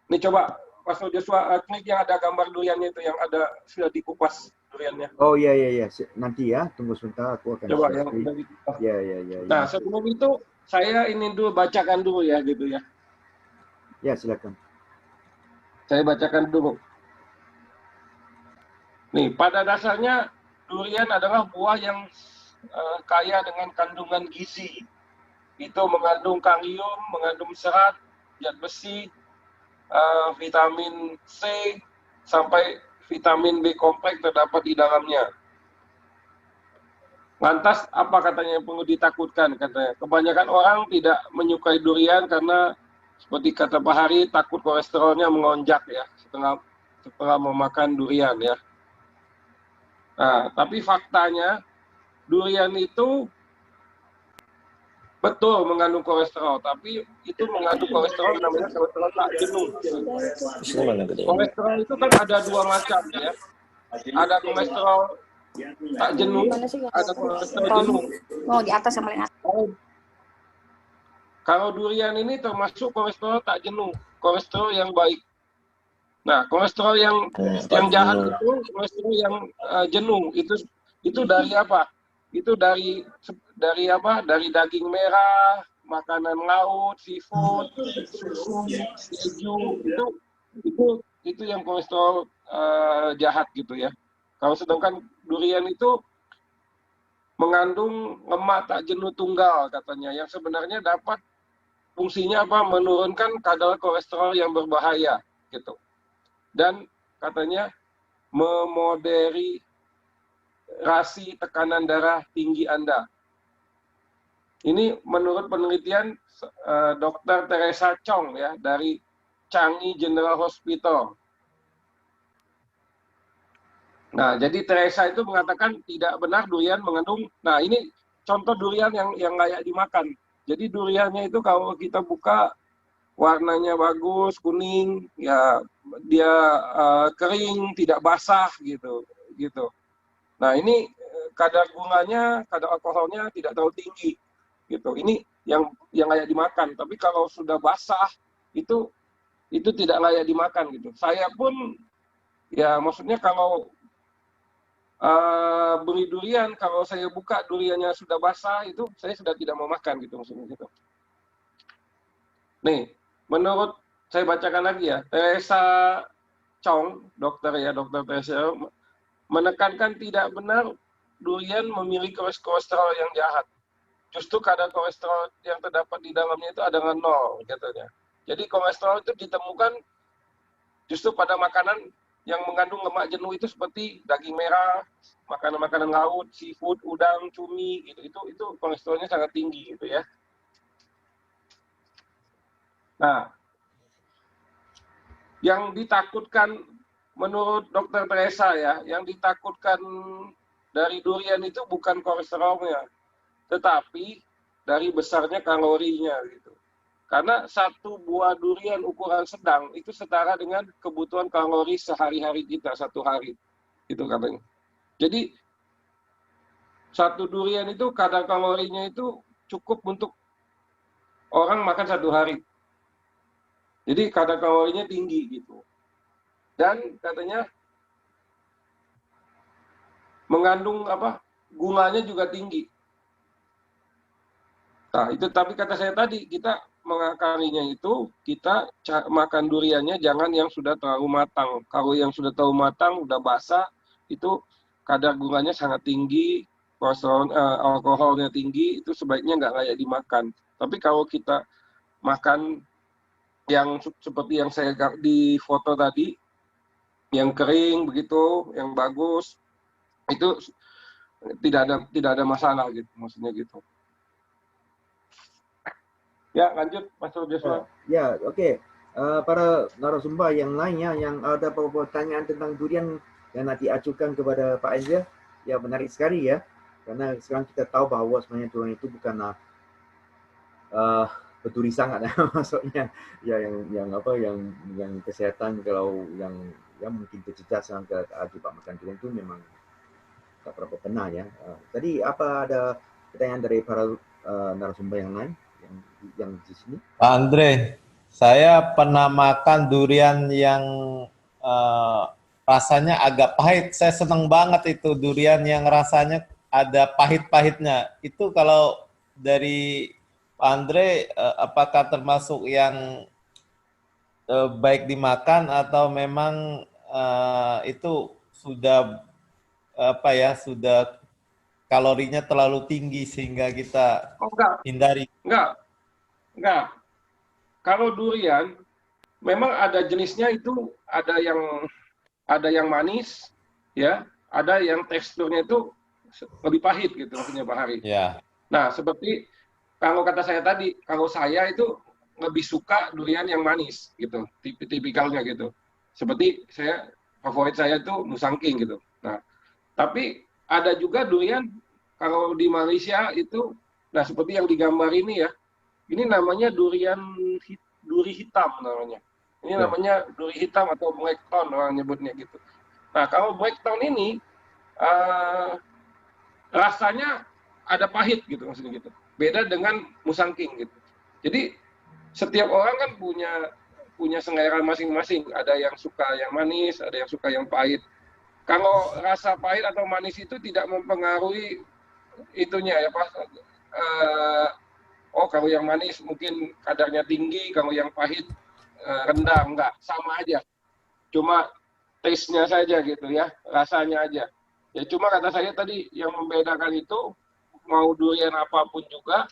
Ini coba Pastor Joshua klik yang ada gambar duriannya itu yang ada sudah dikupas duriannya. Oh iya. Nanti ya, tunggu sebentar aku akan coba yang ya. Nah, sebelum itu saya ini dulu bacakan dulu ya gitu ya. Ya, silakan. Saya bacakan dulu. Nih, pada dasarnya durian adalah buah yang kaya dengan kandungan gizi. Itu mengandung kalium, mengandung serat, zat besi, vitamin C, sampai vitamin B kompleks terdapat di dalamnya. Lantas apa katanya yang perlu ditakutkan katanya? Kebanyakan orang tidak menyukai durian karena seperti kata Pak Hari, takut kolesterolnya melonjak ya setelah memakan durian ya. Nah, tapi faktanya durian itu betul mengandung kolesterol, tapi itu mengandung kolesterol namanya kolesterol tak jenuh. Kolesterol itu kan ada dua macam ya. Ada kolesterol tak jenuh, ada kolesterol jenuh. Oh, di atas sama yang atas. Kalau durian ini termasuk kolesterol tak jenuh, kolesterol yang baik. Nah, kolesterol yang jahat itu kolesterol yang jenuh. Itu dari apa? Itu dari apa? Dari daging merah, makanan laut, seafood, susu, keju. Itu yang kolesterol jahat gitu ya. Kalau sedangkan durian itu mengandung lemak tak jenuh tunggal katanya, yang sebenarnya dapat fungsinya apa? Menurunkan kadar kolesterol yang berbahaya gitu. Dan katanya memoderasi tekanan darah tinggi Anda. Ini menurut penelitian Dr. Teresa Chong ya dari Changi General Hospital. Nah, jadi Teresa itu mengatakan tidak benar durian mengandung. Nah, ini contoh durian yang layak dimakan. Jadi duriannya itu kalau kita buka warnanya bagus, kuning, ya dia kering, tidak basah gitu. Nah, ini kadar gulanya, kadar alkoholnya tidak terlalu tinggi gitu. Ini yang layak dimakan. Tapi kalau sudah basah itu tidak layak dimakan gitu. Saya pun ya maksudnya kalau beli durian, kalau saya buka duriannya sudah basah, itu saya sudah tidak mau makan gitu maksudnya gitu. Nih, menurut saya bacakan lagi ya, Teresa Chong, dokter Teresa menekankan tidak benar durian memiliki kolesterol yang jahat. Justru kadar kolesterol yang terdapat di dalamnya itu adalah 0 katanya. Jadi kolesterol itu ditemukan justru pada makanan yang mengandung lemak jenuh itu seperti daging merah, makanan-makanan laut, seafood, udang, cumi, itu kolesterolnya sangat tinggi gitu ya. Nah, yang ditakutkan menurut Dr. Teresa ya, yang ditakutkan dari durian itu bukan kolesterolnya, tetapi dari besarnya kalorinya gitu. Karena satu buah durian ukuran sedang itu setara dengan kebutuhan kalori sehari-hari kita satu hari, gitu katanya. Jadi satu durian itu kadar kalorinya itu cukup untuk orang makan satu hari. Jadi kadar kalorinya tinggi gitu. Dan katanya mengandung apa? Gulanya juga tinggi. Nah, itu tapi kata saya tadi kita mengakarinya itu kita makan duriannya jangan yang sudah terlalu matang. Kalau yang sudah terlalu matang, udah basah, itu kadar gulanya sangat tinggi, alkoholnya tinggi, itu sebaiknya nggak layak dimakan. Tapi kalau kita makan yang seperti yang saya di foto tadi, yang kering begitu, yang bagus, itu tidak ada masalah gitu, maksudnya gitu. Ya, lanjut, Mas Joshua. Ya, oke. Para narasumber yang lainnya yang ada pertanyaan tentang durian yang nanti ajukan kepada Pak Enja, ya menarik sekali ya. Karena sekarang kita tahu bahwa sebenarnya durian itu bukanlah peduli sangat ya, maksudnya ya yang kesehatan, kalau yang mungkin kecerdasan akibat makan durian itu memang tak berapa benar ya. Tadi apa ada pertanyaan dari para narasumber yang lain? Yang di sini. Pak Andre, saya pernah makan durian yang rasanya agak pahit. Saya senang banget itu durian yang rasanya ada pahit-pahitnya. Itu kalau dari Pak Andre, apakah termasuk yang baik dimakan atau memang itu sudah sudah kalorinya terlalu tinggi sehingga kita Oh, enggak, hindari. enggak. Kalau durian memang ada jenisnya itu, ada yang manis, ya, ada yang teksturnya itu lebih pahit gitu maksudnya Pak Hari. Ya. Nah, seperti kalau kata saya tadi, kalau saya itu lebih suka durian yang manis gitu, tipikalnya gitu. Seperti favorit saya itu musangking gitu. Nah, tapi ada juga durian kalau di Malaysia itu, nah seperti yang digambar ini ya, ini namanya duri hitam namanya. Ini namanya duri hitam atau blackthorn orang nyebutnya gitu. Nah, kalau blackthorn ini rasanya ada pahit gitu maksudnya gitu. Beda dengan musangking gitu. Jadi setiap orang kan punya selera masing-masing. Ada yang suka yang manis, ada yang suka yang pahit. Kalau rasa pahit atau manis itu tidak mempengaruhi itunya ya Pak. Kalau yang manis mungkin kadarnya tinggi, kalau yang pahit rendah, enggak, sama aja. Cuma taste-nya saja gitu ya, rasanya aja. Ya cuma kata saya tadi yang membedakan itu, mau durian apapun juga,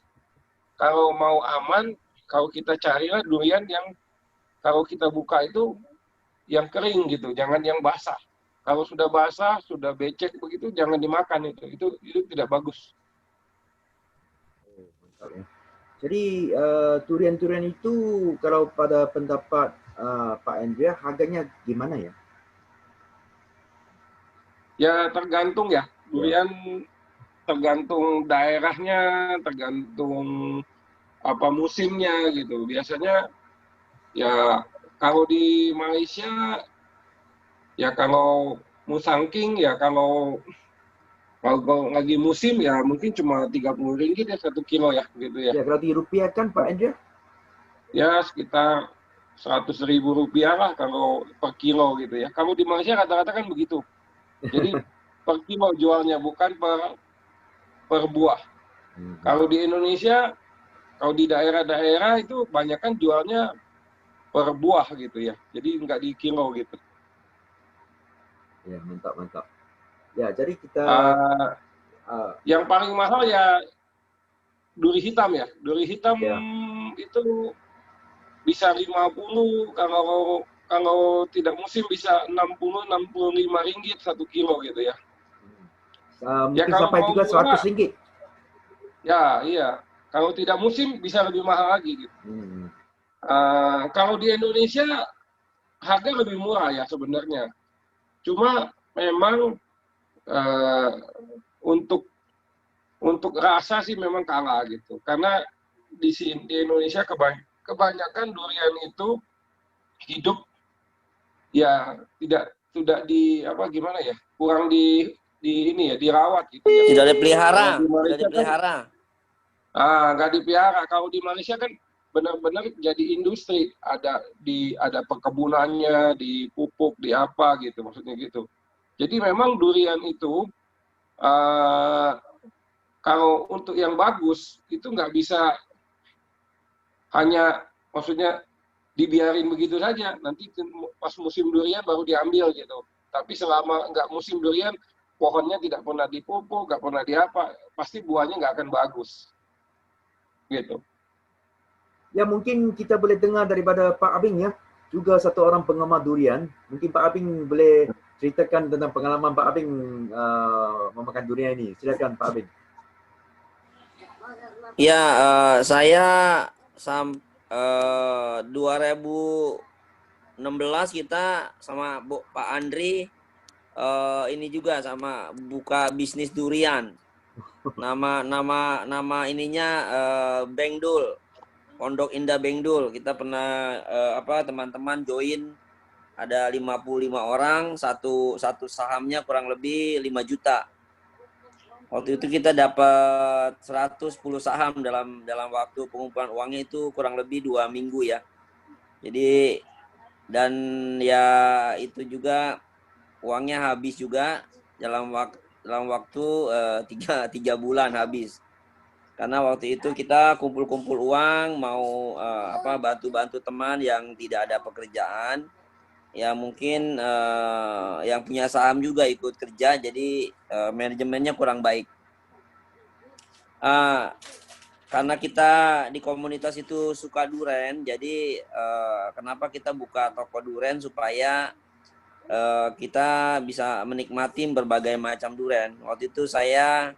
kalau mau aman, kalau kita carilah durian yang kalau kita buka itu yang kering gitu, jangan yang basah. Kalau sudah basah, sudah becek begitu, jangan dimakan itu tidak bagus. Jadi durian-durian itu kalau pada pendapat Pak Andrea harganya gimana ya? Ya tergantung ya, durian tergantung daerahnya, tergantung apa musimnya gitu. Biasanya ya kalau di Malaysia ya kalau musangking ya kalau lagi musim ya mungkin cuma RM30 ya 1 kilo ya gitu ya. Ya kalau dirupiahkan Pak Andrea? Ya sekitar Rp100.000 lah kalau per kilo gitu ya. Kalau di Malaysia rata-rata kan begitu. Jadi per kilo jualnya bukan per buah. Kalau di Indonesia, kalau di daerah-daerah itu banyak kan jualnya per buah gitu ya. Jadi nggak di kilo gitu. Ya mantap. Ya jadi kita yang paling mahal ya duri hitam ya. Duri hitam itu bisa 50, kalau tidak musim bisa 60-65 ringgit 1 kilo gitu ya. Mungkin sampai juga RM100. Ya, iya. Kalau tidak musim bisa lebih mahal lagi gitu. Kalau di Indonesia harga lebih murah ya sebenarnya. Cuma memang untuk rasa sih memang kalah gitu. Karena di Indonesia kebanyakan durian itu hidup ya tidak kurang dirawat gitu ya. Tidak dipelihara. Nggak dipelihara. Kalau di Malaysia kan benar-benar jadi industri, ada perkebunannya, dipupuk, di apa gitu maksudnya gitu. Jadi memang durian itu kalau untuk yang bagus itu nggak bisa hanya maksudnya dibiarin begitu saja, nanti pas musim durian baru diambil gitu. Tapi selama nggak musim durian, pohonnya tidak pernah dipupuk, nggak pernah diapa, pasti buahnya nggak akan bagus. Gitu. Ya mungkin kita boleh dengar daripada Pak Abing ya, juga satu orang penggemar durian. Mungkin Pak Abing boleh ceritakan tentang pengalaman Pak Abing memakan durian ini. Silakan Pak Abing. Ya, saya 2016 kita sama Pak Andri ini juga sama buka bisnis durian. Nama ininya Bengdul, Pondok Indah Bengdul. Kita pernah teman-teman join, ada 55 orang, satu sahamnya kurang lebih 5 juta. Waktu itu kita dapat 110 saham dalam waktu pengumpulan uangnya itu kurang lebih 2 minggu ya. Jadi dan ya itu juga uangnya habis juga dalam waktu 3 bulan habis. Karena waktu itu kita kumpul-kumpul uang mau bantu-bantu teman yang tidak ada pekerjaan. ya mungkin yang punya saham juga ikut kerja, jadi manajemennya kurang baik. Karena kita di komunitas itu suka durian, jadi kenapa kita buka toko durian supaya kita bisa menikmati berbagai macam durian. Waktu itu saya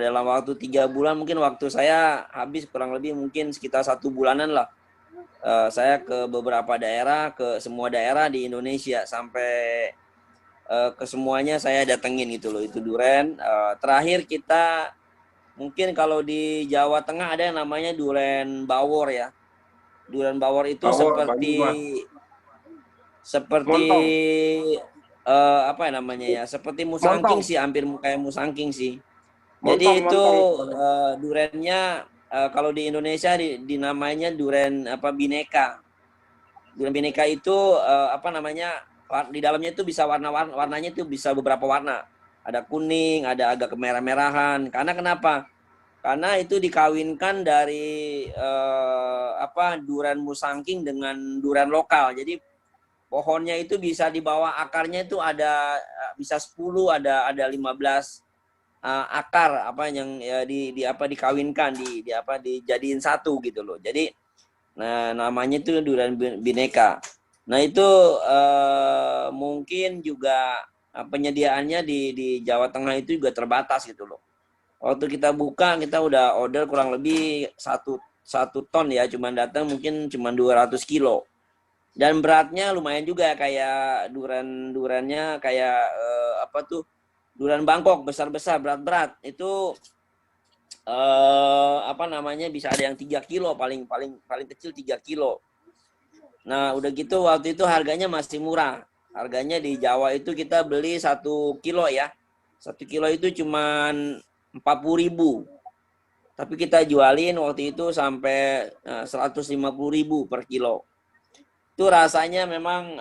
dalam waktu 3 bulan, mungkin waktu saya habis kurang lebih mungkin sekitar 1 bulanan lah. Saya ke beberapa daerah, ke semua daerah di Indonesia, sampai ke semuanya saya datengin gitu loh, itu durian. Terakhir kita mungkin kalau di Jawa Tengah ada yang namanya durian bawor ya. Durian bawor itu seperti apa namanya ya, seperti musangking sih, hampir kayak musangking sih. Jadi itu duriannya kalau di Indonesia dinamanya durian bineka. Durian bineka itu apa namanya, di dalamnya itu bisa warnanya itu bisa beberapa warna. Ada kuning, ada agak kemerah-merahan. Karena kenapa? Karena itu dikawinkan dari durian musangking dengan durian lokal. Jadi pohonnya itu bisa di bawah akarnya itu ada bisa 10, ada 15 akar yang dikawinkan, dijadiin satu gitu loh. Jadi namanya itu durian bineka. Nah itu mungkin juga penyediaannya di Jawa Tengah itu juga terbatas gitu loh. Waktu kita buka, kita udah order kurang lebih 1 ton ya, cuman datang mungkin cuma 200 kilo. Dan beratnya lumayan juga, kayak duriannya kayak durian Bangkok, besar-besar, berat-berat. Itu bisa ada yang 3 kilo, paling kecil 3 kilo. Nah, udah gitu waktu itu harganya masih murah. Harganya di Jawa itu kita beli 1 kilo ya. 1 kilo itu cuman 40.000. Tapi kita jualin waktu itu sampai 150.000 per kilo. Itu rasanya memang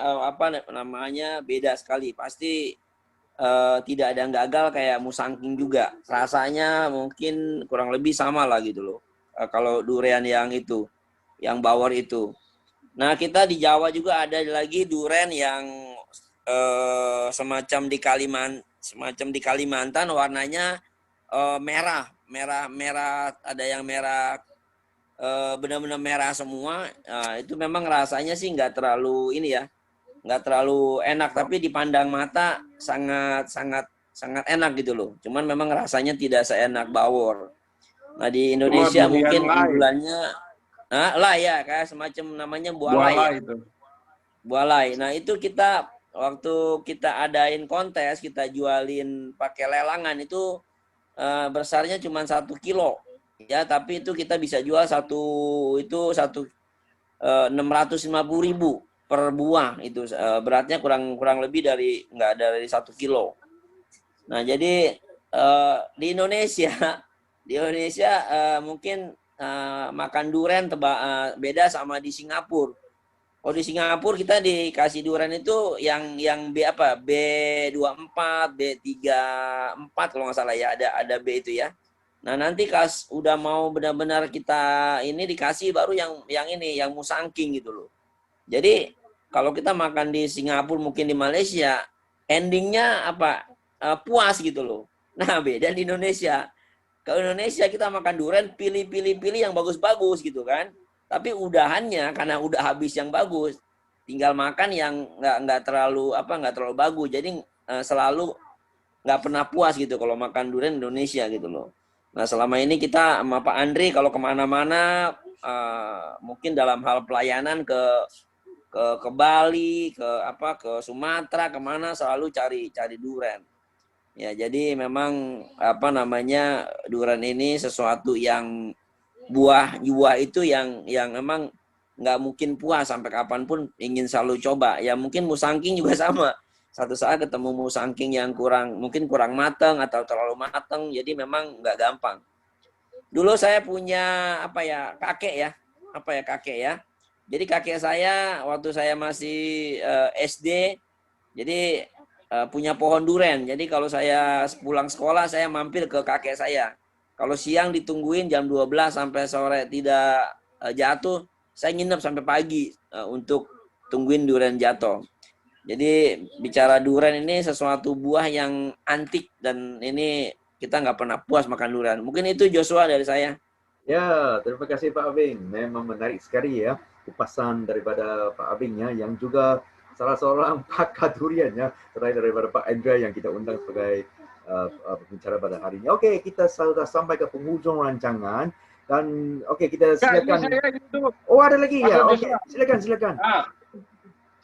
beda sekali. Pasti tidak ada yang gagal kayak musangking juga. Rasanya mungkin kurang lebih sama lah gitu loh. Kalau durian yang itu, yang bawor itu. Nah, kita di Jawa juga ada lagi durian yang semacam di Kalimantan warnanya merah, ada yang merah benar-benar merah semua. Itu memang rasanya sih nggak terlalu nggak terlalu enak, tapi dipandang mata sangat enak gitu loh. Cuman memang rasanya tidak seenak bawor. Nah di Indonesia mungkin unggulannya lah ya, kayak semacam namanya bualai ya. Bualai. Nah itu kita waktu kita adain kontes, kita jualin pakai lelangan itu besarnya cuma 1 kilo ya, tapi itu kita bisa jual 650.000 per buah. Itu beratnya kurang lebih nggak dari 1 kilo. Nah jadi di Indonesia mungkin makan durian beda sama di Singapura. Kalau di Singapura kita dikasih durian itu yang B24, B34 kalau nggak salah ya, ada B itu ya. Nah nanti udah mau benar-benar kita ini dikasih baru yang musangking gitu loh. Jadi kalau kita makan di Singapura, mungkin di Malaysia, endingnya puas gitu loh. Nah beda di Indonesia. Kalau Indonesia kita makan durian pilih yang bagus-bagus gitu kan. Tapi udahannya karena udah habis yang bagus, tinggal makan yang nggak terlalu bagus. Jadi selalu nggak pernah puas gitu kalau makan durian Indonesia gitu loh. Nah selama ini kita sama Pak Andri kalau kemana-mana mungkin dalam hal pelayanan ke Bali, ke Sumatera, kemana selalu cari durian. Ya jadi memang durian ini sesuatu yang buah itu yang memang nggak mungkin puas, sampai kapanpun ingin selalu coba. Ya mungkin musangking juga sama. Satu saat ketemu musangking yang kurang matang atau terlalu matang, jadi memang nggak gampang. Dulu saya punya kakek ya. Jadi kakek saya waktu saya masih SD, jadi punya pohon durian. Jadi kalau saya pulang sekolah saya mampir ke kakek saya. Kalau siang ditungguin jam 12 sampai sore tidak jatuh, saya nginep sampai pagi untuk tungguin durian jatuh. Jadi bicara durian ini sesuatu buah yang antik dan ini kita nggak pernah puas makan durian. Mungkin itu Joshua dari saya. Ya, terima kasih Pak Abing. Memang menarik sekali ya kupasan daripada Pak Abing ya, yang juga salah seorang pakar durian ya, selain daripada Pak Andrea yang kita undang sebagai pembicara pada hari ini. Oke, kita sudah sampai ke penghujung rancangan dan oke, kita silakan. Oh, ada lagi ya. Oke, silakan.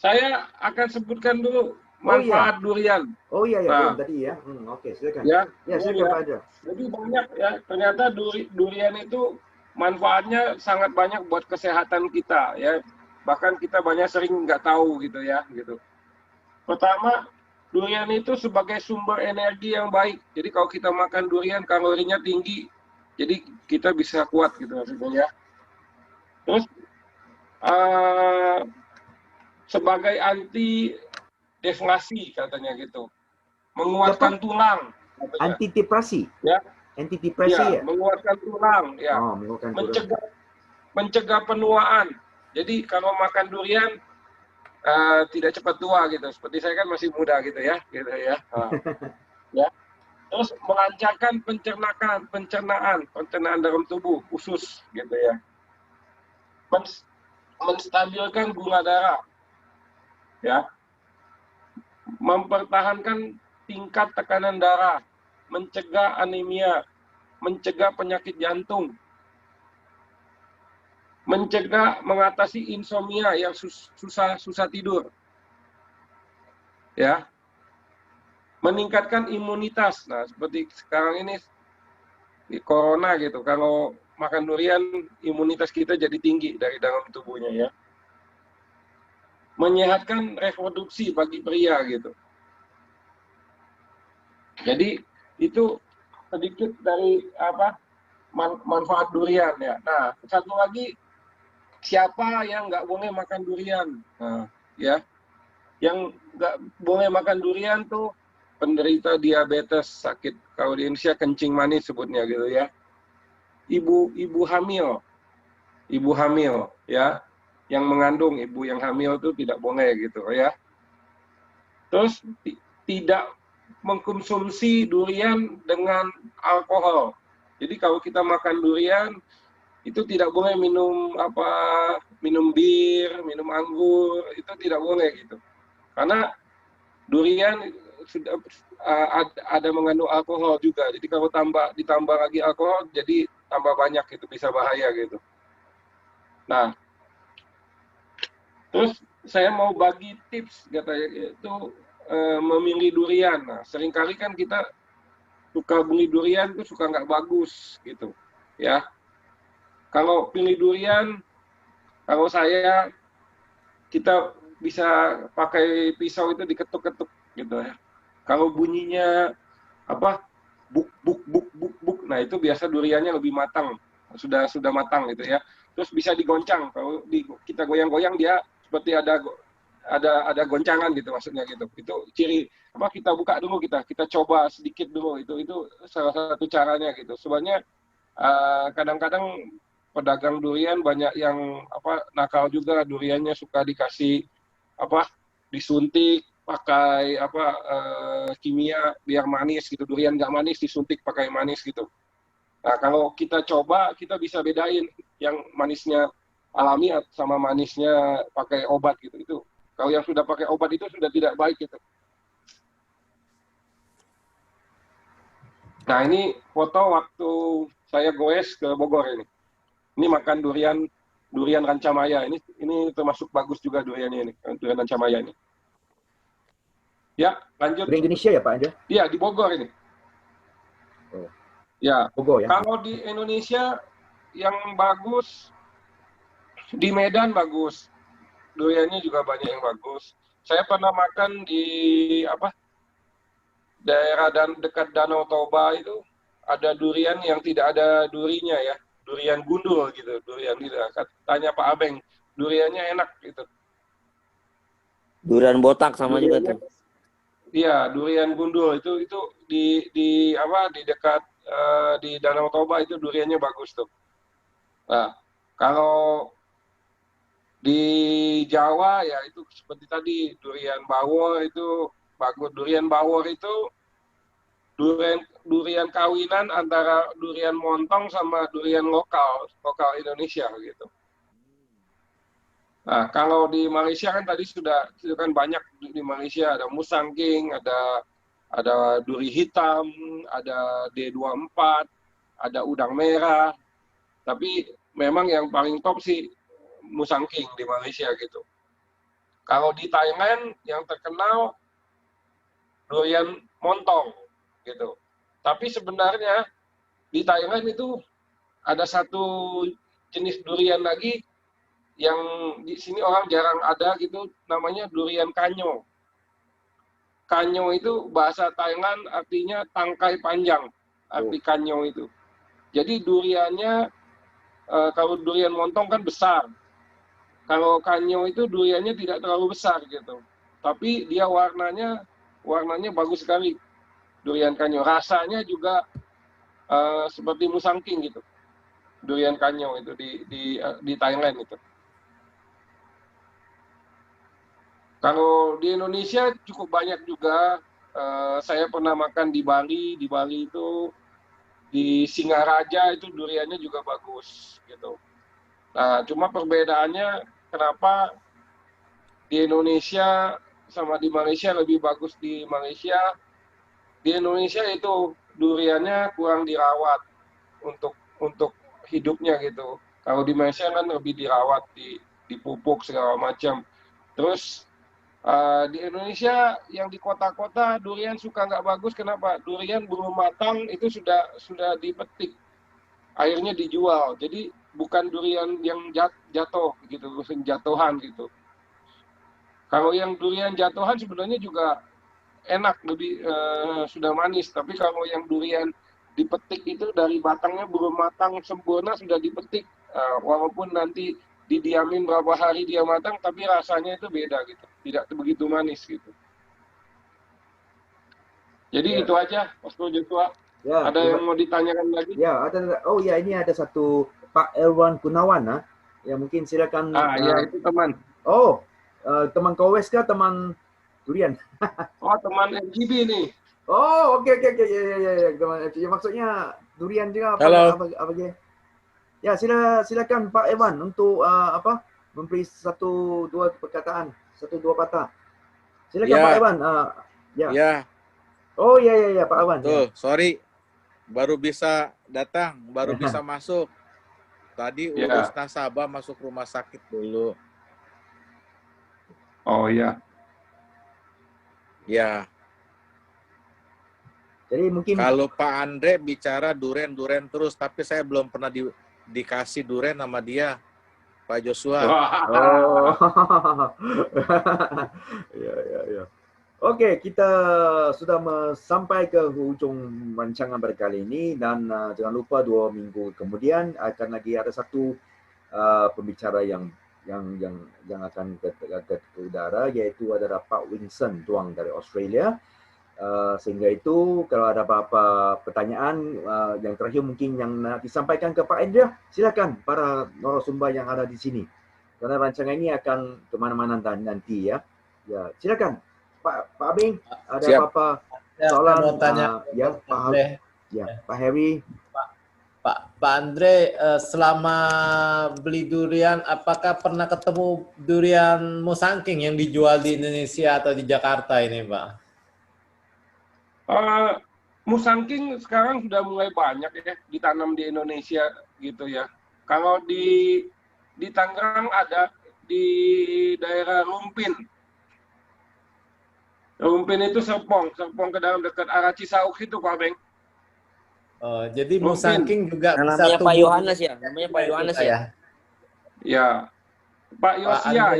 Saya akan sebutkan dulu manfaat durian. Oh iya, belum tadi ya. Oke, silakan. Ya, silakan Pak Andrea. Jadi banyak ya, ternyata durian itu manfaatnya sangat banyak buat kesehatan kita ya. Bahkan kita banyak sering nggak tahu gitu ya, gitu. Pertama, durian itu sebagai sumber energi yang baik. Jadi kalau kita makan durian kalorinya tinggi, jadi kita bisa kuat gitu maksudnya ya. Terus sebagai anti deflasi katanya gitu, menguatkan tulang. Anti depresi. Ya. Anti depresi ya. Menguatkan tulang. Ya. Oh, menguatkan tulang. Mencegah penuaan. Jadi kalau makan durian tidak cepat tua gitu. Seperti saya kan masih muda gitu ya. Ya. Terus melancarkan pencernaan dalam tubuh usus gitu ya. Menstabilkan gula darah. Ya. Mempertahankan tingkat tekanan darah, mencegah anemia, mencegah penyakit jantung, mengatasi insomnia yang susah tidur, ya, meningkatkan imunitas. Nah, seperti sekarang ini di corona gitu, kalau makan durian imunitas kita jadi tinggi dari dalam tubuhnya ya. Menyehatkan reproduksi bagi pria gitu. Jadi itu sedikit dari manfaat durian ya. Nah, satu lagi, siapa yang nggak boleh makan durian? Nah, ya, yang nggak boleh makan durian tuh penderita diabetes, sakit kalau di Indonesia kencing manis sebutnya gitu ya. Ibu hamil ya, yang mengandung, ibu yang hamil itu tidak boleh gitu ya. Terus tidak mengkonsumsi durian dengan alkohol. Jadi kalau kita makan durian itu tidak boleh minum bir, minum anggur, itu tidak boleh gitu. Karena durian sudah ada mengandung alkohol juga. Jadi kalau ditambah lagi alkohol jadi tambah banyak, itu bisa bahaya gitu. Nah, terus saya mau bagi tips katanya itu memilih durian. Nah, seringkali kan kita suka beli durian itu suka nggak bagus gitu, ya. Kalau pilih durian, kalau kita bisa pakai pisau itu diketuk-ketuk gitu ya. Kalau bunyinya buk, nah itu biasa duriannya lebih matang, sudah matang gitu ya. Terus bisa digoncang, kalau kita goyang-goyang dia seperti ada goncangan gitu maksudnya gitu. Itu ciri kita buka dulu, kita coba sedikit dulu, itu salah satu caranya gitu. Sebenarnya kadang-kadang pedagang durian banyak yang nakal juga, duriannya suka dikasih disuntik pakai kimia biar manis gitu. Durian nggak manis disuntik pakai manis gitu. Nah, kalau kita coba, kita bisa bedain yang manisnya alami sama manisnya pakai obat gitu. Itu kalau yang sudah pakai obat itu sudah tidak baik gitu. Nah, ini foto waktu saya goes ke Bogor ini. Ini makan durian Rancamaya. Ini termasuk bagus juga duriannya ini, durian Rancamaya ini. Ya, lanjut. Di Indonesia ya Pak Anja? Iya, di Bogor ini. Oh. Ya. Bogor ya. Kalau di Indonesia yang bagus, di Medan bagus. Duriannya juga banyak yang bagus. Saya pernah makan di daerah dekat Danau Toba itu ada durian yang tidak ada durinya ya, durian gundul gitu, durian gitu. Tanya Pak Abeng, duriannya enak gitu. Durian botak sama juga tuh. Iya, durian gundul itu di dekat di Danau Toba itu duriannya bagus tuh. Nah, kalau Di Jawa ya itu seperti tadi durian bawor itu bagus. Durian bawor itu durian kawinan antara durian montong sama durian lokal Indonesia gitu. Nah, kalau di Malaysia kan tadi sudah kan banyak di Malaysia, ada musangking, ada duri hitam, ada D24, ada udang merah. Tapi memang yang paling top sih musangking di Malaysia gitu. Kalau di Thailand yang terkenal durian montong gitu. Tapi sebenarnya di Thailand itu ada satu jenis durian lagi yang di sini orang jarang ada gitu, namanya durian kanyo. Kanyo itu bahasa Thailand artinya tangkai panjang, arti kanyo itu. Jadi duriannya kalau durian montong kan besar. Kalau kanyo itu duriannya tidak terlalu besar gitu. Tapi dia warnanya bagus sekali. Durian kanyo rasanya juga seperti musangking gitu. Durian kanyo itu di Thailand itu. Kalau di Indonesia cukup banyak juga. Saya pernah makan di Bali. Di Bali itu di Singaraja itu duriannya juga bagus gitu. Nah, cuma perbedaannya kenapa di Indonesia sama di Malaysia lebih bagus di Malaysia. Di Indonesia itu duriannya kurang dirawat untuk hidupnya gitu. Kalau di Malaysia kan lebih dirawat, dipupuk segala macam. Terus di Indonesia yang di kota-kota durian suka nggak bagus. Kenapa? Durian belum matang itu sudah dipetik, akhirnya dijual. Jadi bukan durian yang jatuh gitu, jatuhan gitu. Kalau yang durian jatuhan sebenarnya juga enak, lebih sudah manis. Tapi kalau yang durian dipetik itu dari batangnya belum matang sempurna sudah dipetik, walaupun nanti didiamin berapa hari dia matang, tapi rasanya itu beda gitu, tidak begitu manis gitu. Jadi itu aja, Mas Joshua. Ya, ada yang mau ditanyakan lagi? Ya, ada. Oh ya, ini ada satu Pak Erwan Gunawan, ya mungkin silakan. Ya itu teman. Oh, teman Kowes kah, teman durian? Oh, teman FGB nih. Oh, oke. Ya, teman FGB. Maksudnya durian juga apa dia? Ya, silakan Pak Ewan untuk memberi satu dua patah. Silakan Pak Ewan. Ya. Oh ya Pak Ewan. Tuh, sorry. Baru bisa datang, baru bisa masuk. Tadi urus nasabah masuk rumah sakit dulu. Oh iya. Ya. Jadi mungkin kalau Pak Andre bicara duren terus, tapi saya belum pernah dikasih duren sama dia, Pak Joshua. Oh. Ya. Oke, kita sudah sampai ke hujung rancangan pada kali ini, dan jangan lupa 2 minggu kemudian akan lagi ada satu pembicara yang akan ke udara, yaitu adalah Pak Winston Tuang dari Australia. Sehingga itu kalau ada apa-apa pertanyaan yang terakhir mungkin yang disampaikan ke Pak Andrea, silakan para narasumber yang ada di sini. Karena rancangan ini akan kemana-mana nanti ya. Ya, silakan Pak Abing, ada apa-apa soalan? Mau tanya Pak Harry. Pak Andre, selama beli durian, apakah pernah ketemu durian musangking yang dijual di Indonesia atau di Jakarta ini, Pak? Musangking sekarang sudah mulai banyak ya ditanam di Indonesia gitu ya. Kalau di Tangerang ada, di daerah Rumpin. Rumpin itu Serpong ke dalam dekat arah Cisauk itu, Pak Beng. Oh, jadi musangking juga bisa namanya tumbuh. Pak Yohanes ya, namanya Pak Yohanes ya. Ya, Pak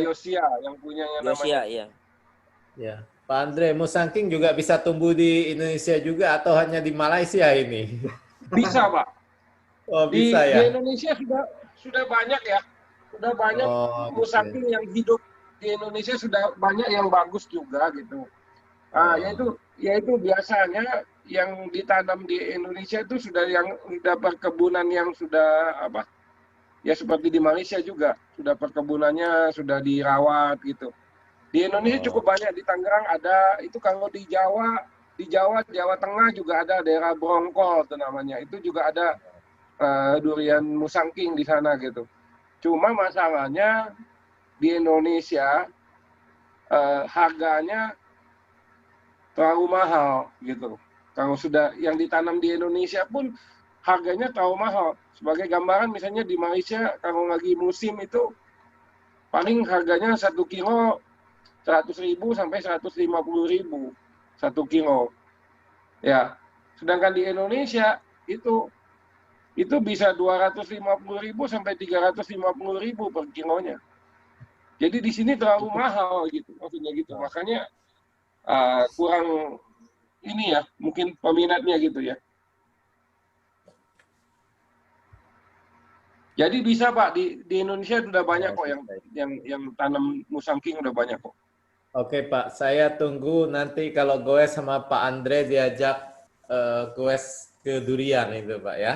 Yosia yang punyanya namanya. Yosia, Ya. Pak Andre, musangking juga bisa tumbuh di Indonesia juga atau hanya di Malaysia ini? Bisa, Pak. Oh, bisa ya. Di Indonesia sudah banyak ya. Sudah banyak musangking yang hidup di Indonesia, sudah banyak yang bagus juga gitu. Yaitu biasanya yang ditanam di Indonesia itu sudah perkebunan yang sudah ya seperti di Malaysia juga sudah perkebunannya sudah dirawat gitu. Di Indonesia cukup banyak, di Tangerang ada, itu kalau di Jawa Tengah juga ada daerah Brongkol itu namanya. Itu juga ada durian musangking di sana gitu. Cuma masalahnya di Indonesia harganya terlalu mahal gitu. Kalau sudah yang ditanam di Indonesia pun harganya terlalu mahal. Sebagai gambaran misalnya di Malaysia kalau lagi musim itu paling harganya 1 kilo 100.000 sampai 150.000 1 kilo. Ya, sedangkan di Indonesia itu bisa 250.000 sampai 350.000 per kilonya. Jadi di sini terlalu mahal gitu, maksudnya gitu. Makanya kurang ini ya, mungkin peminatnya gitu ya. Jadi bisa Pak, di Indonesia sudah banyak kok yang tanam musangking udah banyak kok. Oke Pak, saya tunggu nanti kalau goes sama Pak Andre diajak goes ke durian itu Pak ya.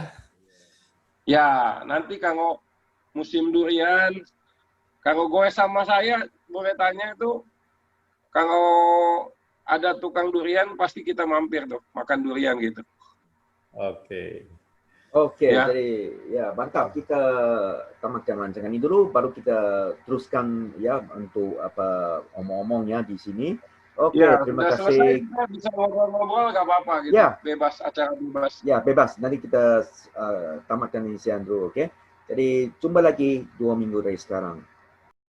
Ya, nanti kalau musim durian, kalau goes sama saya boleh tanya itu, kalau ada tukang durian pasti kita mampir tuh, makan durian gitu. Oke. Oke, Ya. jadi ya mantap, kita tamatkan rancangan ini dulu, baru kita teruskan ya untuk apa omong-omongnya di sini. Oke, Ya, terima sudah selesai kasih. kita bisa ngobrol-ngobrol nggak apa-apa gitu, Ya. bebas, acara bebas. Ya, bebas. Nanti kita tamatkan ini dulu, oke? Jadi jumpa lagi 2 minggu dari sekarang.